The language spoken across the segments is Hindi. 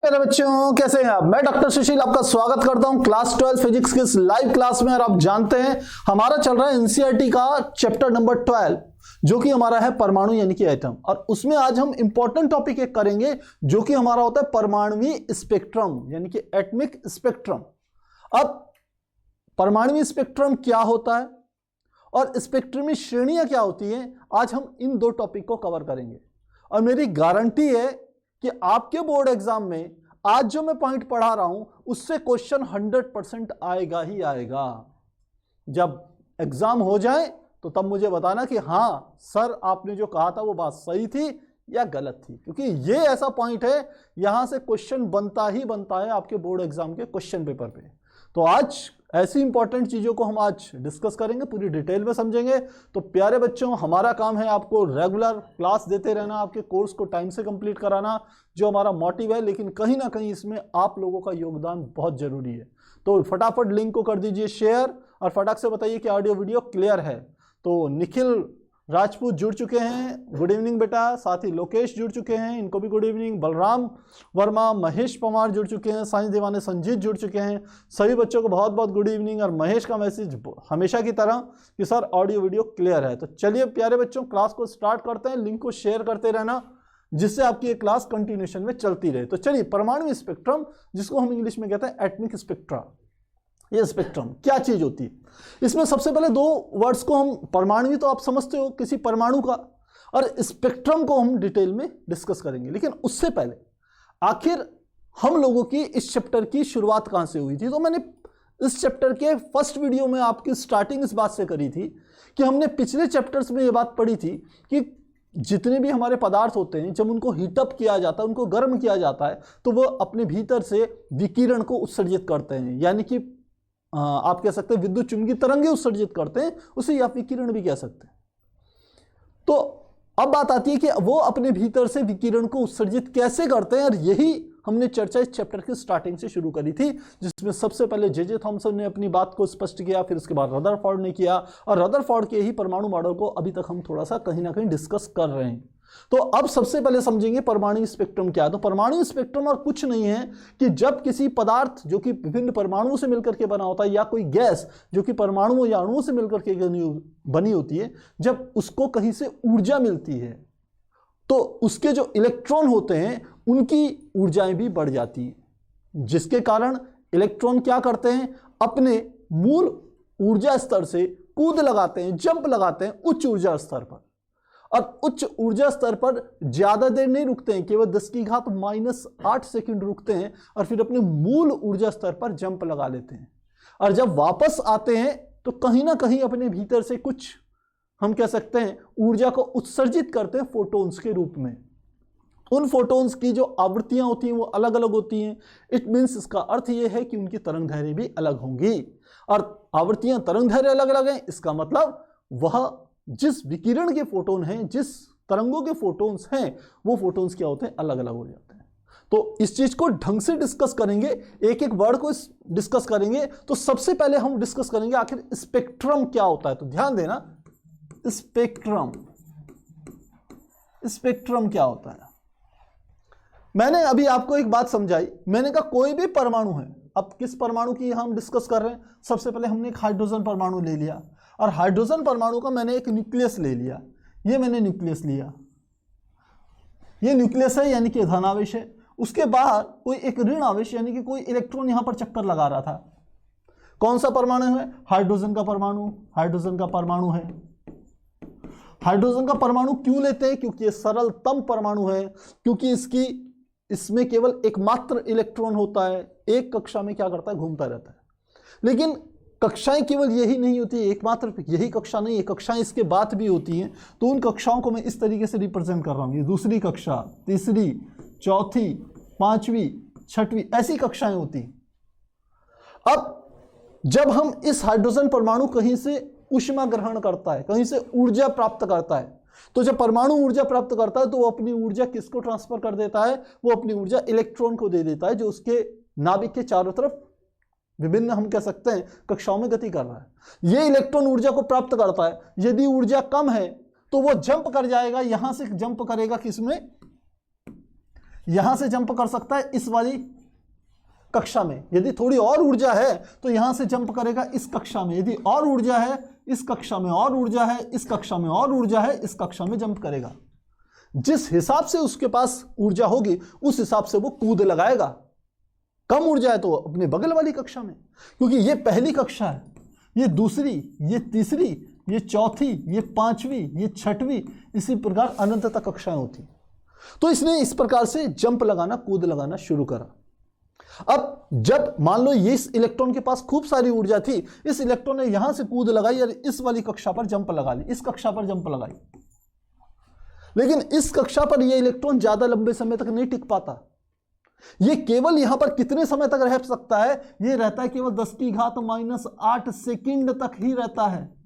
मेरे बच्चों कैसे हैं आप। मैं डॉक्टर सुशील आपका स्वागत करता हूं क्लास 12 फिजिक्स की इस लाइव क्लास में। और आप जानते हैं हमारा चल रहा है एनसीईआरटी का चैप्टर नंबर 12 जो कि हमारा है परमाणु यानी कि एटम। और उसमें आज हम इंपॉर्टेंट टॉपिक एक करेंगे जो कि हमारा होता है परमाणुवी स्पेक्ट्रम यानी कि एटमिक स्पेक्ट्रम। अब परमाणुवी स्पेक्ट्रम क्या होता है और स्पेक्ट्रम में श्रेणियां क्या होती हैं, आज हम इन दो टॉपिक को कवर करेंगे। और मेरी गारंटी है कि आपके बोर्ड एग्जाम में आज जो मैं पॉइंट पढ़ा रहा हूं उससे क्वेश्चन 100% आएगा ही आएगा। जब एग्जाम हो जाए तो तब मुझे बताना कि हाँ सर आपने जो कहा था वो बात सही थी या गलत थी, क्योंकि ये ऐसा पॉइंट है यहां से क्वेश्चन बनता ही बनता है आपके बोर्ड एग्जाम के क्वेश्चन पेपर पे। तो आज ऐसी इंपॉर्टेंट चीज़ों को हम आज डिस्कस करेंगे, पूरी डिटेल में समझेंगे। तो प्यारे बच्चों, हमारा काम है आपको रेगुलर क्लास देते रहना, आपके कोर्स को टाइम से कंप्लीट कराना, जो हमारा मोटिव है। लेकिन कहीं ना कहीं इसमें आप लोगों का योगदान बहुत ज़रूरी है। तो फटाफट लिंक को कर दीजिए शेयर और फटाक से बताइए कि ऑडियो वीडियो क्लियर है। तो निखिल राजपूत जुड़ चुके हैं, गुड इवनिंग बेटा। साथ ही लोकेश जुड़ चुके हैं, इनको भी गुड इवनिंग। बलराम वर्मा, महेश पवार जुड़ चुके हैं, साइंस दीवाने संजीत जुड़ चुके हैं। सभी बच्चों को बहुत बहुत गुड इवनिंग। और महेश का मैसेज हमेशा की तरह कि सर ऑडियो वीडियो क्लियर है। तो चलिए प्यारे बच्चों क्लास को स्टार्ट करते हैं। लिंक को शेयर करते रहना जिससे आपकी ये क्लास कंटिन्यूएशन में चलती रहे। तो चलिए, परमाणु स्पेक्ट्रम जिसको हम इंग्लिश में कहते हैं एटमिक स्पेक्ट्रा, ये स्पेक्ट्रम क्या चीज होती है। इसमें सबसे पहले दो वर्ड्स को हम, परमाणु तो आप समझते हो किसी परमाणु का, और स्पेक्ट्रम को हम डिटेल में डिस्कस करेंगे। लेकिन उससे पहले आखिर हम लोगों की इस चैप्टर की शुरुआत कहां से हुई थी। तो मैंने इस चैप्टर के फर्स्ट वीडियो में आपकी स्टार्टिंग इस बात से करी थी कि हमने पिछले चैप्टर्स में ये बात पढ़ी थी कि जितने भी हमारे पदार्थ होते हैं जब उनको हीटअप किया जाता है, उनको गर्म किया जाता है, तो वो अपने भीतर से विकिरण को उत्सर्जित करते हैं, यानी कि आप कह सकते हैं विद्युत चुंबकीय तरंगें उत्सर्जित करते हैं, उसे आप विकिरण भी कह सकते हैं। तो अब बात आती है कि वो अपने भीतर से विकिरण को उत्सर्जित कैसे करते हैं, और यही हमने चर्चा इस चैप्टर की स्टार्टिंग से शुरू करी थी, जिसमें सबसे पहले जे थॉमसन ने अपनी बात को स्पष्ट किया, फिर उसके बाद रदरफोर्ड ने किया, और रदरफोर्ड के ही परमाणु मॉडल को अभी तक हम थोड़ा सा कहीं ना कहीं डिस्कस कर रहे हैं। तो अब सबसे पहले समझेंगे परमाणु स्पेक्ट्रम क्या है। तो परमाणु स्पेक्ट्रम और कुछ नहीं है कि जब किसी पदार्थ जो कि विभिन्न परमाणुओं से मिलकर के बना होता है, या कोई गैस जो कि परमाणुओं या अणुओं से मिलकर के बनी होती है, जब उसको कहीं से ऊर्जा मिलती है तो उसके जो इलेक्ट्रॉन होते हैं उनकी ऊर्जाएं भी बढ़ जाती हैं, जिसके कारण इलेक्ट्रॉन क्या करते हैं, अपने मूल ऊर्जा स्तर से कूद लगाते हैं, जंप लगाते हैं उच्च ऊर्जा स्तर पर। और उच्च ऊर्जा स्तर पर ज्यादा देर नहीं रुकते हैं, केवल 10⁻⁸ सेकंड रुकते हैं और फिर अपने मूल ऊर्जा स्तर पर जंप लगा लेते हैं। और जब वापस आते हैं तो कहीं ना कहीं अपने भीतर से कुछ, हम कह सकते हैं, ऊर्जा को उत्सर्जित करते हैं फोटोन्स के रूप में। उन फोटोन्स की जो आवृत्तियां होती हैं वो अलग अलग होती हैं। इट मीन्स, इसका अर्थ ये है कि उनकी तरंग दैर्ध्य भी अलग होंगी, और आवृत्तियां तरंग दैर्ध्य अलग अलग हैं। इसका मतलब वह जिस विकिरण के फोटोन हैं, जिस तरंगों के फोटोन्स हैं, वो फोटोन्स क्या होते हैं, अलग अलग हो जाते हैं। तो इस चीज को ढंग से डिस्कस करेंगे, एक एक वर्ड को डिस्कस करेंगे। तो सबसे पहले हम डिस्कस करेंगे आखिर स्पेक्ट्रम क्या होता है। तो ध्यान देना, स्पेक्ट्रम, स्पेक्ट्रम क्या होता है। मैंने अभी आपको एक बात समझाई, मैंने कहा कोई भी परमाणु है। अब किस परमाणु की हम डिस्कस कर रहे हैं, सबसे पहले हमने एक हाइड्रोजन परमाणु ले लिया, और हाइड्रोजन परमाणु का मैंने एक न्यूक्लियस ले लिया। ये मैंने न्यूक्लियस लिया, ये न्यूक्लियस है यानी कि धनावेश है। उसके बाहर कोई एक ऋण आवेश यानी कि कोई इलेक्ट्रॉन यहां पर चक्कर लगा रहा था। कौन सा परमाणु है, हाइड्रोजन का परमाणु, हाइड्रोजन का परमाणु है। हाइड्रोजन का परमाणु क्यों लेते हैं, क्योंकि ये सरलतम परमाणु है, क्योंकि इसमें केवल एकमात्र इलेक्ट्रॉन होता है, एक कक्षा में क्या करता है, घूमता रहता है। लेकिन कक्षाएं केवल यही नहीं होती, एकमात्र यही कक्षा नहीं है, कक्षाएं इसके बाद भी होती हैं। तो उन कक्षाओं को मैं इस तरीके से रिप्रेजेंट कर रहा हूं, ये दूसरी कक्षा, तीसरी, चौथी, पांचवी, छठवीं, ऐसी कक्षाएं होती हैं। अब जब हम इस हाइड्रोजन परमाणु कहीं से ऊष्मा ग्रहण करता है, कहीं से ऊर्जा प्राप्त करता है, तो जब परमाणु ऊर्जा प्राप्त करता है तो वो अपनी ऊर्जा किसको ट्रांसफर कर देता है, वो अपनी ऊर्जा इलेक्ट्रॉन को दे देता है, जो उसके नाभिक के चारों तरफ विभिन्न, हम कह सकते हैं, कक्षाओं में गति कर रहा है। ये इलेक्ट्रॉन ऊर्जा को प्राप्त करता है। यदि ऊर्जा कम है तो वो जंप कर जाएगा, यहां से जंप करेगा किसमें, यहां से जंप कर सकता है इस वाली कक्षा में। यदि थोड़ी और ऊर्जा है तो यहां से जंप करेगा इस कक्षा में। यदि और ऊर्जा है इस कक्षा में, और ऊर्जा है इस कक्षा में, और ऊर्जा है इस कक्षा में जंप करेगा। जिस हिसाब से उसके पास ऊर्जा होगी उस हिसाब से वो कूद लगाएगा। कम ऊर्जा है तो अपने बगल वाली कक्षा में, क्योंकि ये पहली कक्षा है, ये दूसरी, ये तीसरी, ये चौथी, ये पांचवी, ये छठवीं, इसी प्रकार अनंत तक कक्षाएं होती। तो इसने इस प्रकार से जंप लगाना, कूद लगाना शुरू करा। अब जब मान लो ये इस इलेक्ट्रॉन के पास खूब सारी ऊर्जा थी, इस इलेक्ट्रॉन ने यहां से कूद लगाई और इस वाली कक्षा पर जंप लगा ली, इस कक्षा पर जंप लगाई, लेकिन इस कक्षा पर यह इलेक्ट्रॉन ज्यादा लंबे समय तक नहीं टिक पाता। यह केवल यहां पर कितने समय तक रह सकता है? यह रहता है केवल 10⁻⁸ सेकंड तक ही रहता है।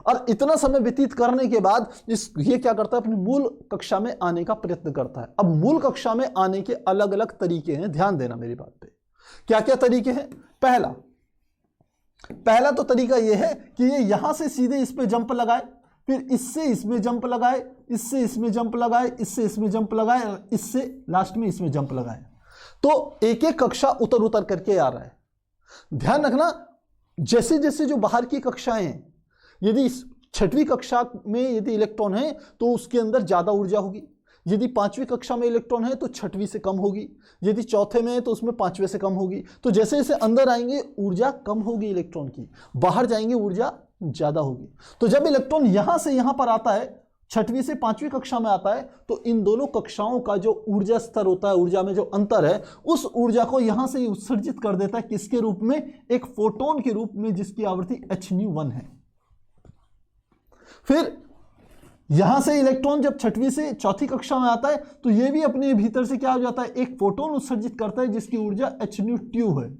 और इतना समय व्यतीत करने के बाद ये क्या करता है? अपनी मूल कक्षा में आने का प्रयत्न करता है। अब मूल कक्षा में आने के अलग अलग तरीके हैं, ध्यान देना मेरी बात पे। क्या क्या तरीके हैं? पहला तो तरीका यह है कि ये यहां से सीधे इस पे जंप लगाए, फिर इससे इसमें जंप लगाए, इससे इसमें जंप लगाए, इससे इसमें जंप लगाए और इससे लास्ट में इसमें जंप लगाए। तो एक एक कक्षा उतर उतर करके आ रहा है। ध्यान रखना, जैसे जैसे जो बाहर की कक्षाएं हैं, यदि छठवीं कक्षा में यदि इलेक्ट्रॉन है तो उसके अंदर ज्यादा ऊर्जा होगी, यदि पांचवी कक्षा में इलेक्ट्रॉन है तो छठवीं से कम होगी, यदि चौथे में है तो उसमें पांचवे से कम होगी। तो जैसे जैसे अंदर आएंगे ऊर्जा कम होगी इलेक्ट्रॉन की, बाहर जाएंगे ऊर्जा ज्यादा होगी। तो जब इलेक्ट्रॉन यहां से यहां पर आता है, छठवीं से पांचवी कक्षा में आता है, तो इन दोनों कक्षाओं का जो ऊर्जा स्तर होता है, ऊर्जा में जो अंतर है, उस ऊर्जा को यहां से उत्सर्जित कर देता है। किसके रूप में? एक फोटोन के रूप में, जिसकी आवृत्ति hν1 है। फिर यहां से इलेक्ट्रॉन जब छठवीं से चौथी कक्षा में आता है तो यह भी अपने भीतर से क्या हो जाता है? एक फोटोन उत्सर्जित करता है जिसकी ऊर्जा hν2 है।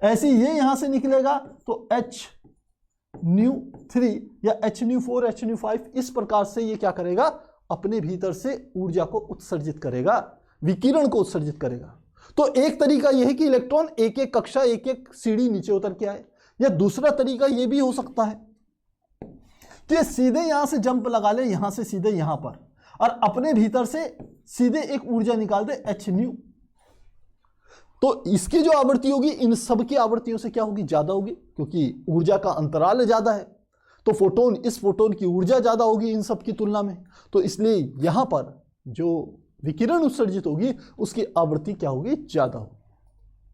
ऐसे ये यहां से निकलेगा तो hν3 या hν4, hν5, इस प्रकार से ये क्या करेगा? अपने भीतर से ऊर्जा को उत्सर्जित करेगा, विकिरण को उत्सर्जित करेगा। तो एक तरीका यह है कि इलेक्ट्रॉन एक एक कक्षा, एक एक सीढ़ी नीचे उतर के आए। या दूसरा तरीका यह भी हो सकता है कि सीधे यहां से जंप लगा ले, यहां से सीधे यहां पर, और अपने भीतर से सीधे एक ऊर्जा निकाल दे hν। तो इसकी जो आवृत्ति होगी इन सब की आवृत्तियों से क्या होगी? ज्यादा होगी, क्योंकि ऊर्जा का अंतराल ज्यादा है। तो फोटोन, इस फोटोन की ऊर्जा ज्यादा होगी इन सब की तुलना में। तो इसलिए यहां पर जो विकिरण उत्सर्जित होगी उसकी आवृत्ति क्या होगी? ज्यादा होगी।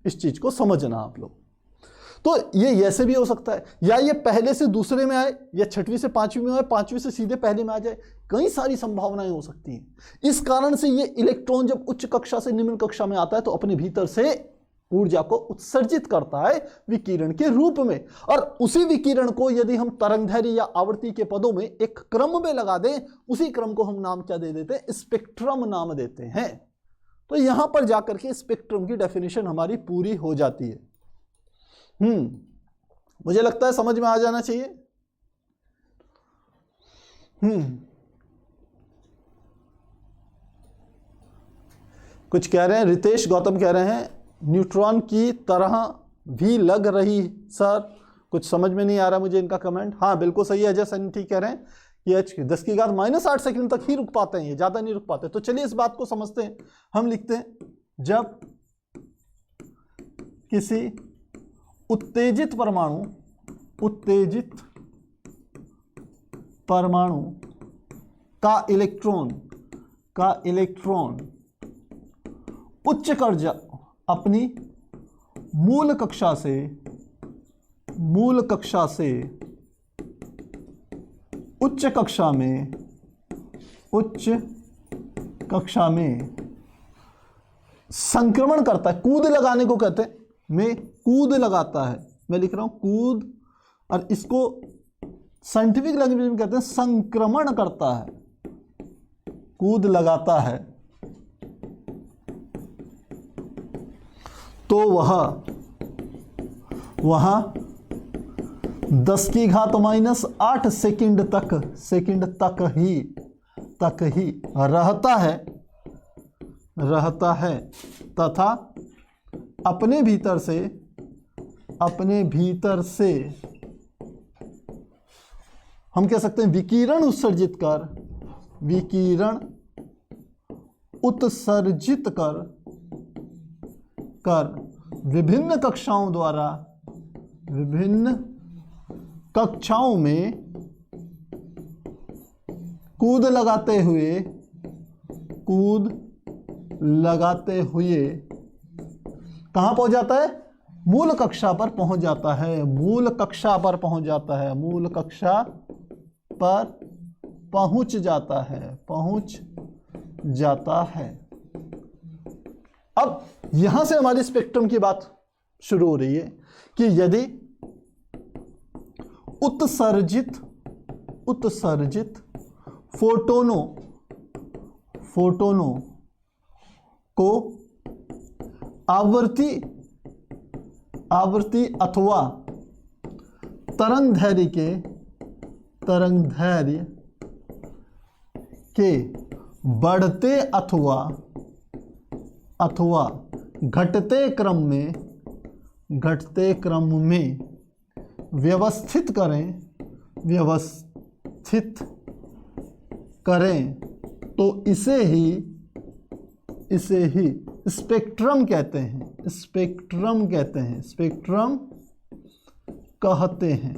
इस चीज को समझना आप लोग। तो ये ऐसे भी हो सकता है, या ये पहले से दूसरे में आए, या छठवीं से पांचवी में आए, पांचवी से सीधे पहले में आ जाए। कई सारी संभावनाएं हो सकती हैं। इस कारण से ये इलेक्ट्रॉन जब उच्च कक्षा से निम्न कक्षा में आता है तो अपने भीतर से ऊर्जा को उत्सर्जित करता है विकिरण के रूप में। और उसी विकिरण को यदि हम तरंगदैर्घ्य या आवृत्ति के पदों में एक क्रम में लगा दें, उसी क्रम को हम नाम क्या दे देते हैं? स्पेक्ट्रम नाम देते हैं। तो यहां पर जाकर के स्पेक्ट्रम की डेफिनेशन हमारी पूरी हो जाती है। मुझे लगता है समझ में आ जाना चाहिए। कुछ कह रहे हैं, रितेश गौतम कह रहे हैं न्यूट्रॉन की तरह भी लग रही सर। कुछ समझ में नहीं आ रहा मुझे इनका कमेंट। हाँ बिल्कुल सही है, अजय सर ठीक कह रहे हैं कि h⁻⁸ सेकंड तक ही रुक पाते हैं, ये ज्यादा नहीं रुक पाते। तो चलिए इस बात को समझते हैं। हम लिखते हैं, जब किसी उत्तेजित परमाणु का इलेक्ट्रॉन उच्च ऊर्जा अपनी मूल कक्षा से उच्च कक्षा में संक्रमण करता है, कूद लगाने को कहते हैं, में कूद लगाता है। मैं लिख रहा हूं कूद, और इसको साइंटिफिक लैंग्वेज में कहते हैं संक्रमण करता है, कूद लगाता है। तो वह 10⁻⁸ सेकंड तक ही रहता है तथा अपने भीतर से हम कह सकते हैं विकिरण उत्सर्जित कर विभिन्न कक्षाओं में कूद लगाते हुए कहां पहुंच जाता है? मूल कक्षा पर पहुंच जाता है। मूल कक्षा पर पहुंच जाता है। अब यहां से हमारी स्पेक्ट्रम की बात शुरू हो रही है कि यदि उत्सर्जित फोटोनों को आवृत्ति अथवा तरंगदैर्घ्य के बढ़ते अथवा घटते क्रम में व्यवस्थित करें तो इसे ही स्पेक्ट्रम कहते हैं।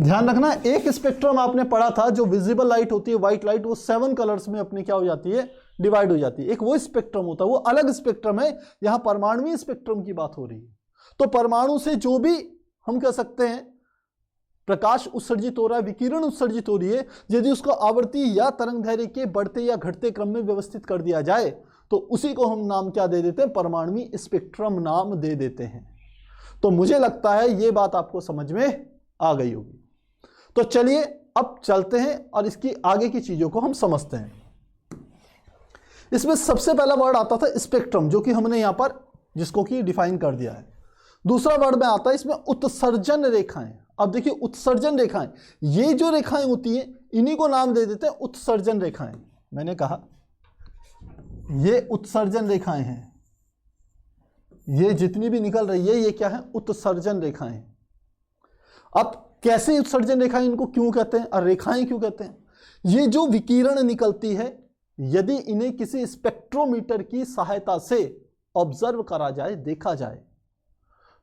ध्यान रखना, एक स्पेक्ट्रम आपने पढ़ा था जो विजिबल लाइट होती है, व्हाइट लाइट, वो 7 कलर्स में अपनी क्या हो जाती है? डिवाइड हो जाती है। एक वो स्पेक्ट्रम होता है, वो अलग स्पेक्ट्रम है। यहां परमाणुवीय स्पेक्ट्रम की बात हो रही है। तो परमाणु से जो भी हम कह सकते हैं प्रकाश उत्सर्जित हो रहा है, विकिरण उत्सर्जित हो रही है, यदि उसको आवर्ती या तरंगदैर्घ्य के बढ़ते या घटते क्रम में व्यवस्थित कर दिया जाए तो उसी को हम नाम क्या दे देते हैं? परमाणुवीय स्पेक्ट्रम नाम दे देते हैं। तो मुझे लगता है ये बात आपको समझ में आ गई होगी। तो चलिए अब चलते हैं और इसकी आगे की चीजों को हम समझते हैं। इसमें सबसे पहला वर्ड आता था स्पेक्ट्रम, जो कि हमने यहां पर जिसको कि डिफाइन कर दिया है। दूसरा वर्ड में आता है इसमें उत्सर्जन रेखाएं। अब देखिए उत्सर्जन रेखाएं, ये जो रेखाएं होती हैं इन्हीं को नाम दे देते हैं उत्सर्जन रेखाएं। मैंने कहा ये उत्सर्जन रेखाएं हैं, ये जितनी भी निकल रही है ये क्या है? उत्सर्जन रेखाएं। अब कैसे उत्सर्जन रेखाएं, इनको क्यों कहते हैं और रेखाएं क्यों कहते हैं? ये जो विकिरण निकलती है, यदि इन्हें किसी स्पेक्ट्रोमीटर की सहायता से ऑब्जर्व करा जाए, देखा जाए,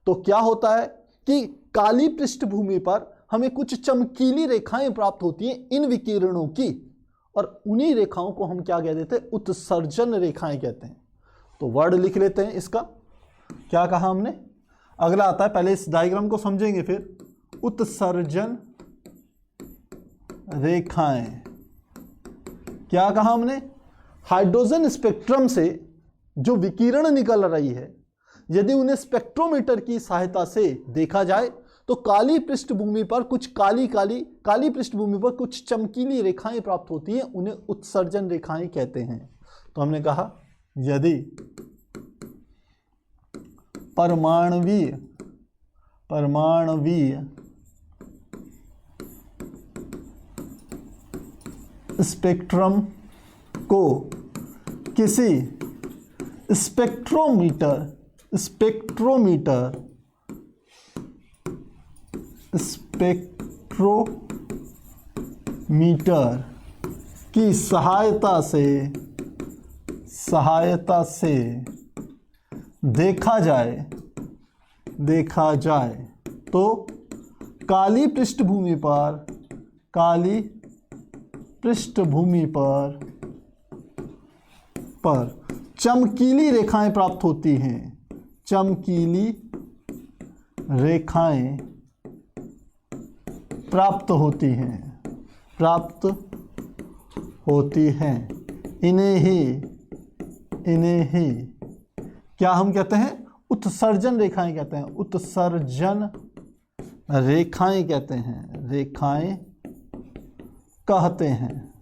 तो क्या होता है कि काली पृष्ठभूमि पर हमें कुछ चमकीली रेखाएं प्राप्त होती हैं इन विकिरणों की, और उन्हीं रेखाओं को हम क्या कह देते हैं? उत्सर्जन रेखाएं कहते हैं। तो वर्ड लिख लेते हैं इसका। क्या कहा हमने? अगला आता है, पहले इस डायग्राम को समझेंगे फिर। उत्सर्जन रेखाएं, क्या कहा हमने? हाइड्रोजन स्पेक्ट्रम से जो विकिरण निकल रही है, यदि उन्हें स्पेक्ट्रोमीटर की सहायता से देखा जाए तो काली पृष्ठभूमि पर कुछ काली पृष्ठभूमि पर कुछ चमकीली रेखाएं प्राप्त होती हैं, उन्हें उत्सर्जन रेखाएं कहते हैं। तो हमने कहा यदि परमाणुवीय स्पेक्ट्रम को किसी स्पेक्ट्रोमीटर की सहायता से देखा जाए तो काली पृष्ठभूमि पर चमकीली रेखाएं प्राप्त होती हैं। चमकीली रेखाएं प्राप्त होती हैं। इन्हें ही क्या हम कहते हैं? उत्सर्जन रेखाएं कहते हैं। उत्सर्जन रेखाएं कहते हैं।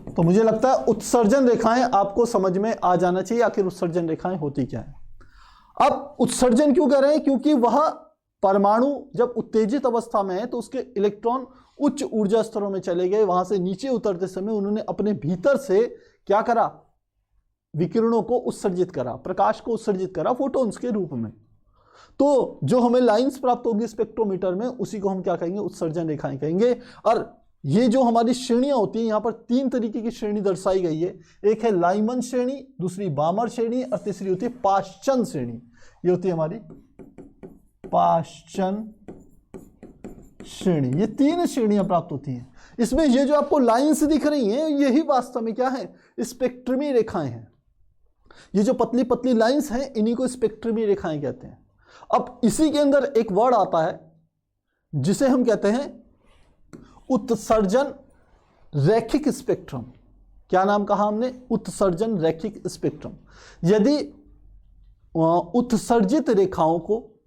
तो मुझे लगता है उत्सर्जन रेखाएं आपको समझ में आ जाना चाहिए आखिर उत्सर्जन रेखाएं होती क्या है। अब उत्सर्जन क्यों कह रहे हैं? क्योंकि वह परमाणु जब उत्तेजित अवस्था में है तो उसके इलेक्ट्रॉन उच्च ऊर्जा स्तरों में चले गए, वहां से नीचे उतरते समय उन्होंने अपने भीतर से क्या करा? विकिरणों को उत्सर्जित करा, प्रकाश को उत्सर्जित करा फोटॉन्स के रूप में। तो जो हमें लाइंस प्राप्त होगी स्पेक्ट्रोमीटर में, उसी को हम क्या कहेंगे? उत्सर्जन रेखाएं कहेंगे। और ये जो हमारी श्रेणियां होती हैं, यहां पर 3 तरीके की श्रेणी दर्शाई गई है। एक है लाइमन श्रेणी, दूसरी बामर श्रेणी और तीसरी होती है पाश्चन श्रेणी। ये होती है हमारी पाश्चन श्रेणी। ये 3 श्रेणियां प्राप्त होती हैं। इसमें ये जो आपको लाइंस दिख रही हैं, यही वास्तव में क्या है, स्पेक्ट्रमी रेखाएं हैं। ये जो पतली पतली लाइंस हैं, इन्हीं को स्पेक्ट्रमी रेखाएं कहते हैं। अब इसी के अंदर एक वर्ड आता है जिसे हम कहते हैं उत्सर्जन रैखिक स्पेक्ट्रम। क्या नाम कहा हमने? उत्सर्जन रैखिक स्पेक्ट्रम। यदि उत्सर्जित रेखाओं को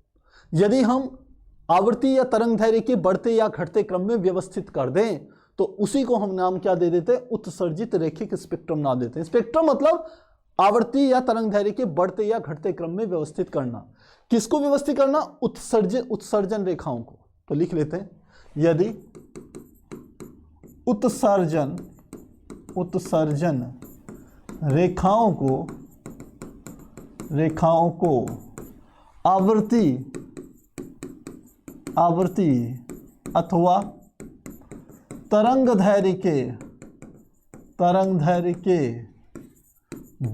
यदि हम आवृत्ति या तरंग दैर्घ्य के बढ़ते या घटते क्रम में व्यवस्थित कर दें तो उसी को हम नाम क्या दे देते हैं? उत्सर्जित रैखिक स्पेक्ट्रम नाम देते हैं। स्पेक्ट्रम मतलब आवर्ती या तरंग दैर्घ्य के बढ़ते या घटते क्रम में व्यवस्थित करना। किसको व्यवस्थित करना? उत्सर्जन रेखाओं को। तो लिख लेते हैं, यदि उत्सर्जन रेखाओं को आवृत्ति अथवा तरंग दैर्घ्य के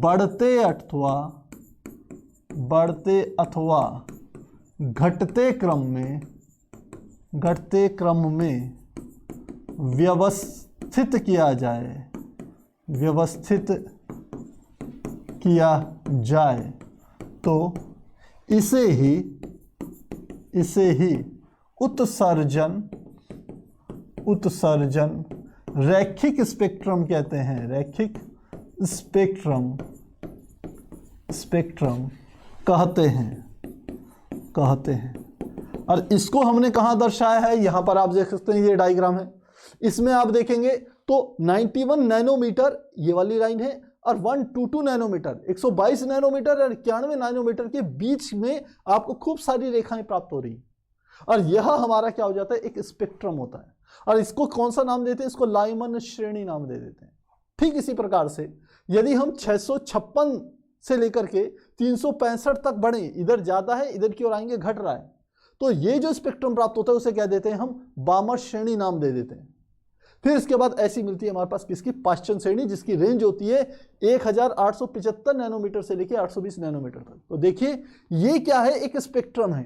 बढ़ते अथवा घटते क्रम में व्यवस्थित किया जाए तो इसे ही उत्सर्जन रैखिक स्पेक्ट्रम कहते हैं। रैखिक स्पेक्ट्रम कहते हैं। और इसको हमने कहाँ दर्शाया है? यहाँ पर आप देख सकते हैं, ये डायग्राम है। इसमें आप देखेंगे तो 91 नैनोमीटर ये वाली लाइन है और 122 नैनोमीटर 122 नैनोमीटर और 91 नैनोमीटर के बीच में आपको खूब सारी रेखाएं प्राप्त हो रही हैं। और यह हमारा क्या हो जाता है? एक स्पेक्ट्रम होता है। और इसको कौन सा नाम देते हैं? इसको लाइमन श्रेणी नाम दे देते हैं। ठीक इसी प्रकार से यदि हम 656 से लेकर के 365 तक बढ़े, इधर ज्यादा है, इधर की ओर आएंगे घट रहा है, तो ये जो स्पेक्ट्रम प्राप्त होता है उसे क्या देते हैं हम? बामर श्रेणी नाम दे देते हैं। फिर इसके बाद ऐसी मिलती है हमारे पास किसकी? पाश्चन श्रेणी, जिसकी रेंज होती है 1875 नैनोमीटर से लेकर 820 नैनोमीटर तक। तो देखिए ये क्या है? एक स्पेक्ट्रम है,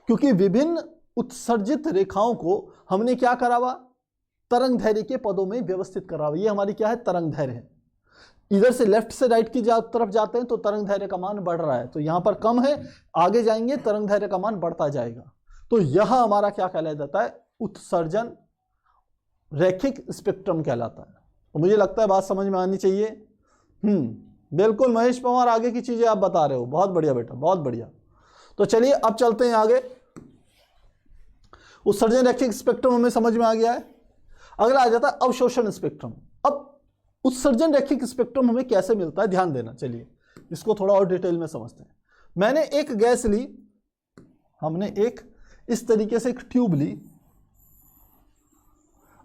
क्योंकि विभिन्न उत्सर्जित रेखाओं को हमने क्या करा हुआ? तरंग दैर्घ्य के पदों में व्यवस्थित करा हुआ। ये हमारी क्या है? तरंग दैर्घ्य है। इधर से लेफ्ट से राइट की तरफ जाते हैं तो तरंग दैर्घ्य का मान बढ़ रहा है, तो यहां पर कम है, आगे जाएंगे तरंग दैर्घ्य का मान बढ़ता जाएगा। तो यह हमारा क्या कहलाया जाता है? उत्सर्जन रैखिक स्पेक्ट्रम कहलाता है। तो मुझे लगता है बात समझ में आनी चाहिए। बिल्कुल महेश पवार, आगे की चीजें आप बता रहे हो, बहुत बढ़िया बेटा, बहुत बढ़िया। तो चलिए अब चलते हैं आगे। उत्सर्जन रैखिक स्पेक्ट्रम हमें समझ में आ गया है। अगला आ जाता है अवशोषण स्पेक्ट्रम। अब उत्सर्जन रैखिक स्पेक्ट्रम हमें कैसे मिलता है, ध्यान देना। चलिए इसको थोड़ा और डिटेल में समझते हैं। मैंने एक गैस ली, हमने एक इस तरीके से एक ट्यूब ली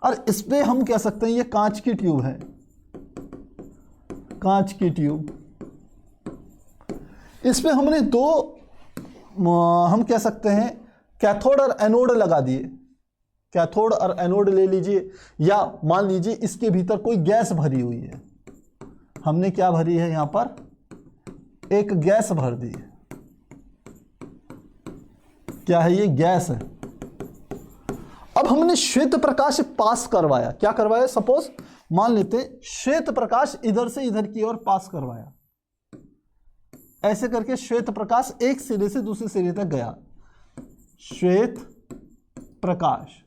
और इस पे हम कह सकते हैं ये कांच की ट्यूब है, कांच की ट्यूब। इस पे हमने दो हम कह सकते हैं कैथोड और एनोड लगा दिए। कैथोड और एनोड ले लीजिए, या मान लीजिए इसके भीतर कोई गैस भरी हुई है। हमने क्या भरी है? यहां पर एक गैस भर दी है। क्या है ये? गैस है। अब हमने श्वेत प्रकाश पास करवाया। क्या करवाया? सपोज मान लेते श्वेत प्रकाश इधर से इधर की ओर पास करवाया। ऐसे करके श्वेत प्रकाश एक सिरे से दूसरे सिरे तक गया। श्वेत प्रकाश,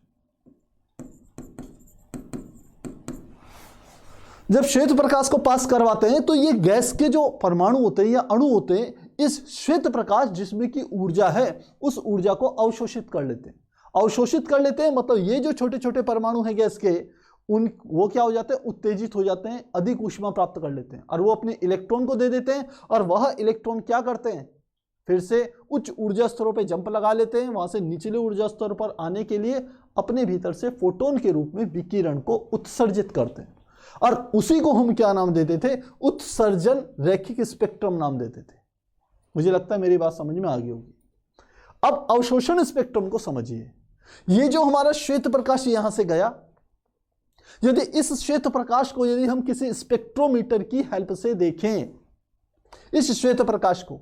जब श्वेत प्रकाश को पास करवाते हैं तो ये गैस के जो परमाणु होते हैं या अणु होते हैं, इस श्वेत प्रकाश जिसमें की ऊर्जा है उस ऊर्जा को अवशोषित कर लेते हैं। अवशोषित कर लेते हैं मतलब ये जो छोटे छोटे परमाणु हैं गैस के, वो क्या हो जाते हैं? उत्तेजित हो जाते हैं, अधिक ऊष्मा प्राप्त कर लेते हैं और वो अपने इलेक्ट्रॉन को दे देते हैं। और वह इलेक्ट्रॉन क्या करते हैं? फिर से उच्च ऊर्जा स्तरों पे जंप लगा लेते हैं, वहां से निचले ऊर्जा स्तर पर आने के लिए अपने भीतर से फोटोन के रूप में विकिरण को उत्सर्जित करते हैं। और उसी को हम क्या नाम देते थे? उत्सर्जन रैखिक स्पेक्ट्रम नाम देते थे। मुझे लगता है मेरी बात समझ में आ गई होगी। अब अवशोषण स्पेक्ट्रम को समझिए। ये जो हमारा श्वेत प्रकाश यहां से गया, यदि इस श्वेत प्रकाश को यदि हम किसी स्पेक्ट्रोमीटर की हेल्प से देखें, इस श्वेत प्रकाश को,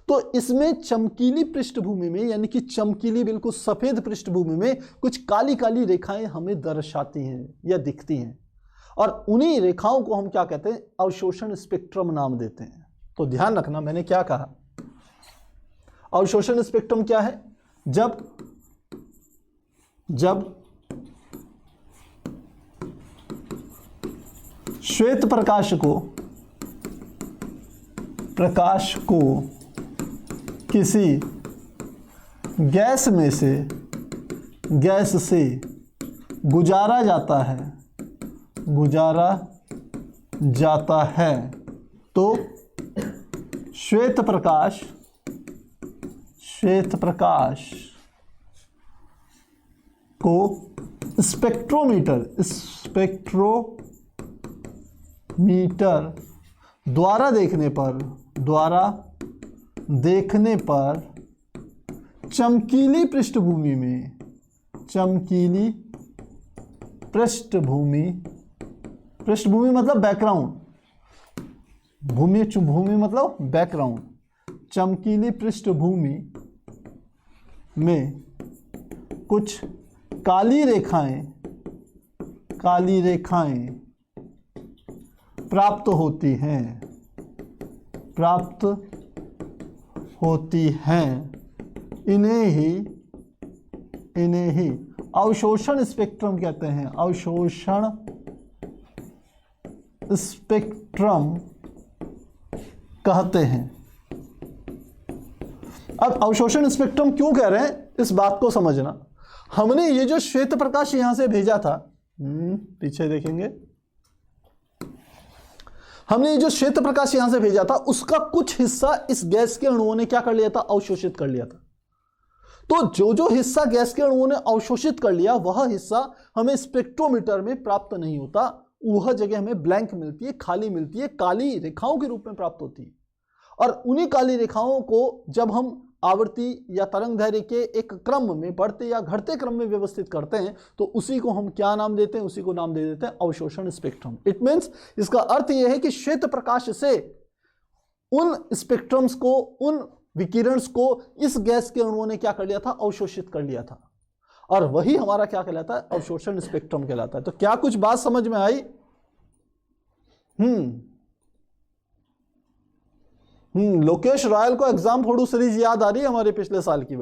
तो इसमें चमकीली पृष्ठभूमि में, यानी कि चमकीली बिल्कुल सफेद पृष्ठभूमि में कुछ काली काली रेखाएं हमें दर्शाती हैं या दिखती हैं, और उन्हीं रेखाओं को हम क्या कहते हैं, अवशोषण स्पेक्ट्रम नाम देते हैं। तो ध्यान रखना मैंने क्या कहा, अवशोषण स्पेक्ट्रम क्या है, जब श्वेत प्रकाश को किसी गैस से गुजारा जाता है तो श्वेत प्रकाश को स्पेक्ट्रोमीटर द्वारा देखने पर चमकीली पृष्ठभूमि मतलब बैकग्राउंड, भूमि मतलब बैकग्राउंड, चमकीली पृष्ठभूमि में कुछ काली रेखाएं प्राप्त होती हैं। इन्हें ही अवशोषण स्पेक्ट्रम कहते हैं। अवशोषण स्पेक्ट्रम कहते हैं। अब अवशोषण स्पेक्ट्रम क्यों कह रहे हैं, इस बात को समझना। हमने ये जो श्वेत प्रकाश यहां से भेजा था, पीछे देखेंगे, हमने ये जो श्वेत प्रकाश यहां से भेजा था उसका कुछ हिस्सा इस गैस के अणुओं ने क्या कर लिया था, अवशोषित कर लिया था। तो जो हिस्सा गैस के अणुओं ने अवशोषित कर लिया, वह हिस्सा हमें स्पेक्ट्रोमीटर में प्राप्त नहीं होता। वह जगह हमें ब्लैंक मिलती है, खाली मिलती है, काली रेखाओं के रूप में प्राप्त होती है। और उन्हीं काली रेखाओं को जब हम आवर्ती या तरंग दैर्घ्य के एक क्रम में, बढ़ते या घटते क्रम में व्यवस्थित करते हैं, तो उसी को हम क्या नाम देते हैं, उसी को नाम दे देते हैं अवशोषण स्पेक्ट्रम। इट मीन्स, इसका अर्थ यह है कि श्वेत प्रकाश से उन स्पेक्ट्रम्स को, उन विकिरणस को इस गैस के अणुओं ने क्या कर लिया था, अवशोषित कर लिया था, और वही हमारा क्या कहलाता है, अवशोषण स्पेक्ट्रम कहलाता है। तो क्या कुछ बात समझ में आई? लोकेश रॉयल को एग्जाम फोड़ू सीरीज याद आ रही है हमारे पिछले साल की?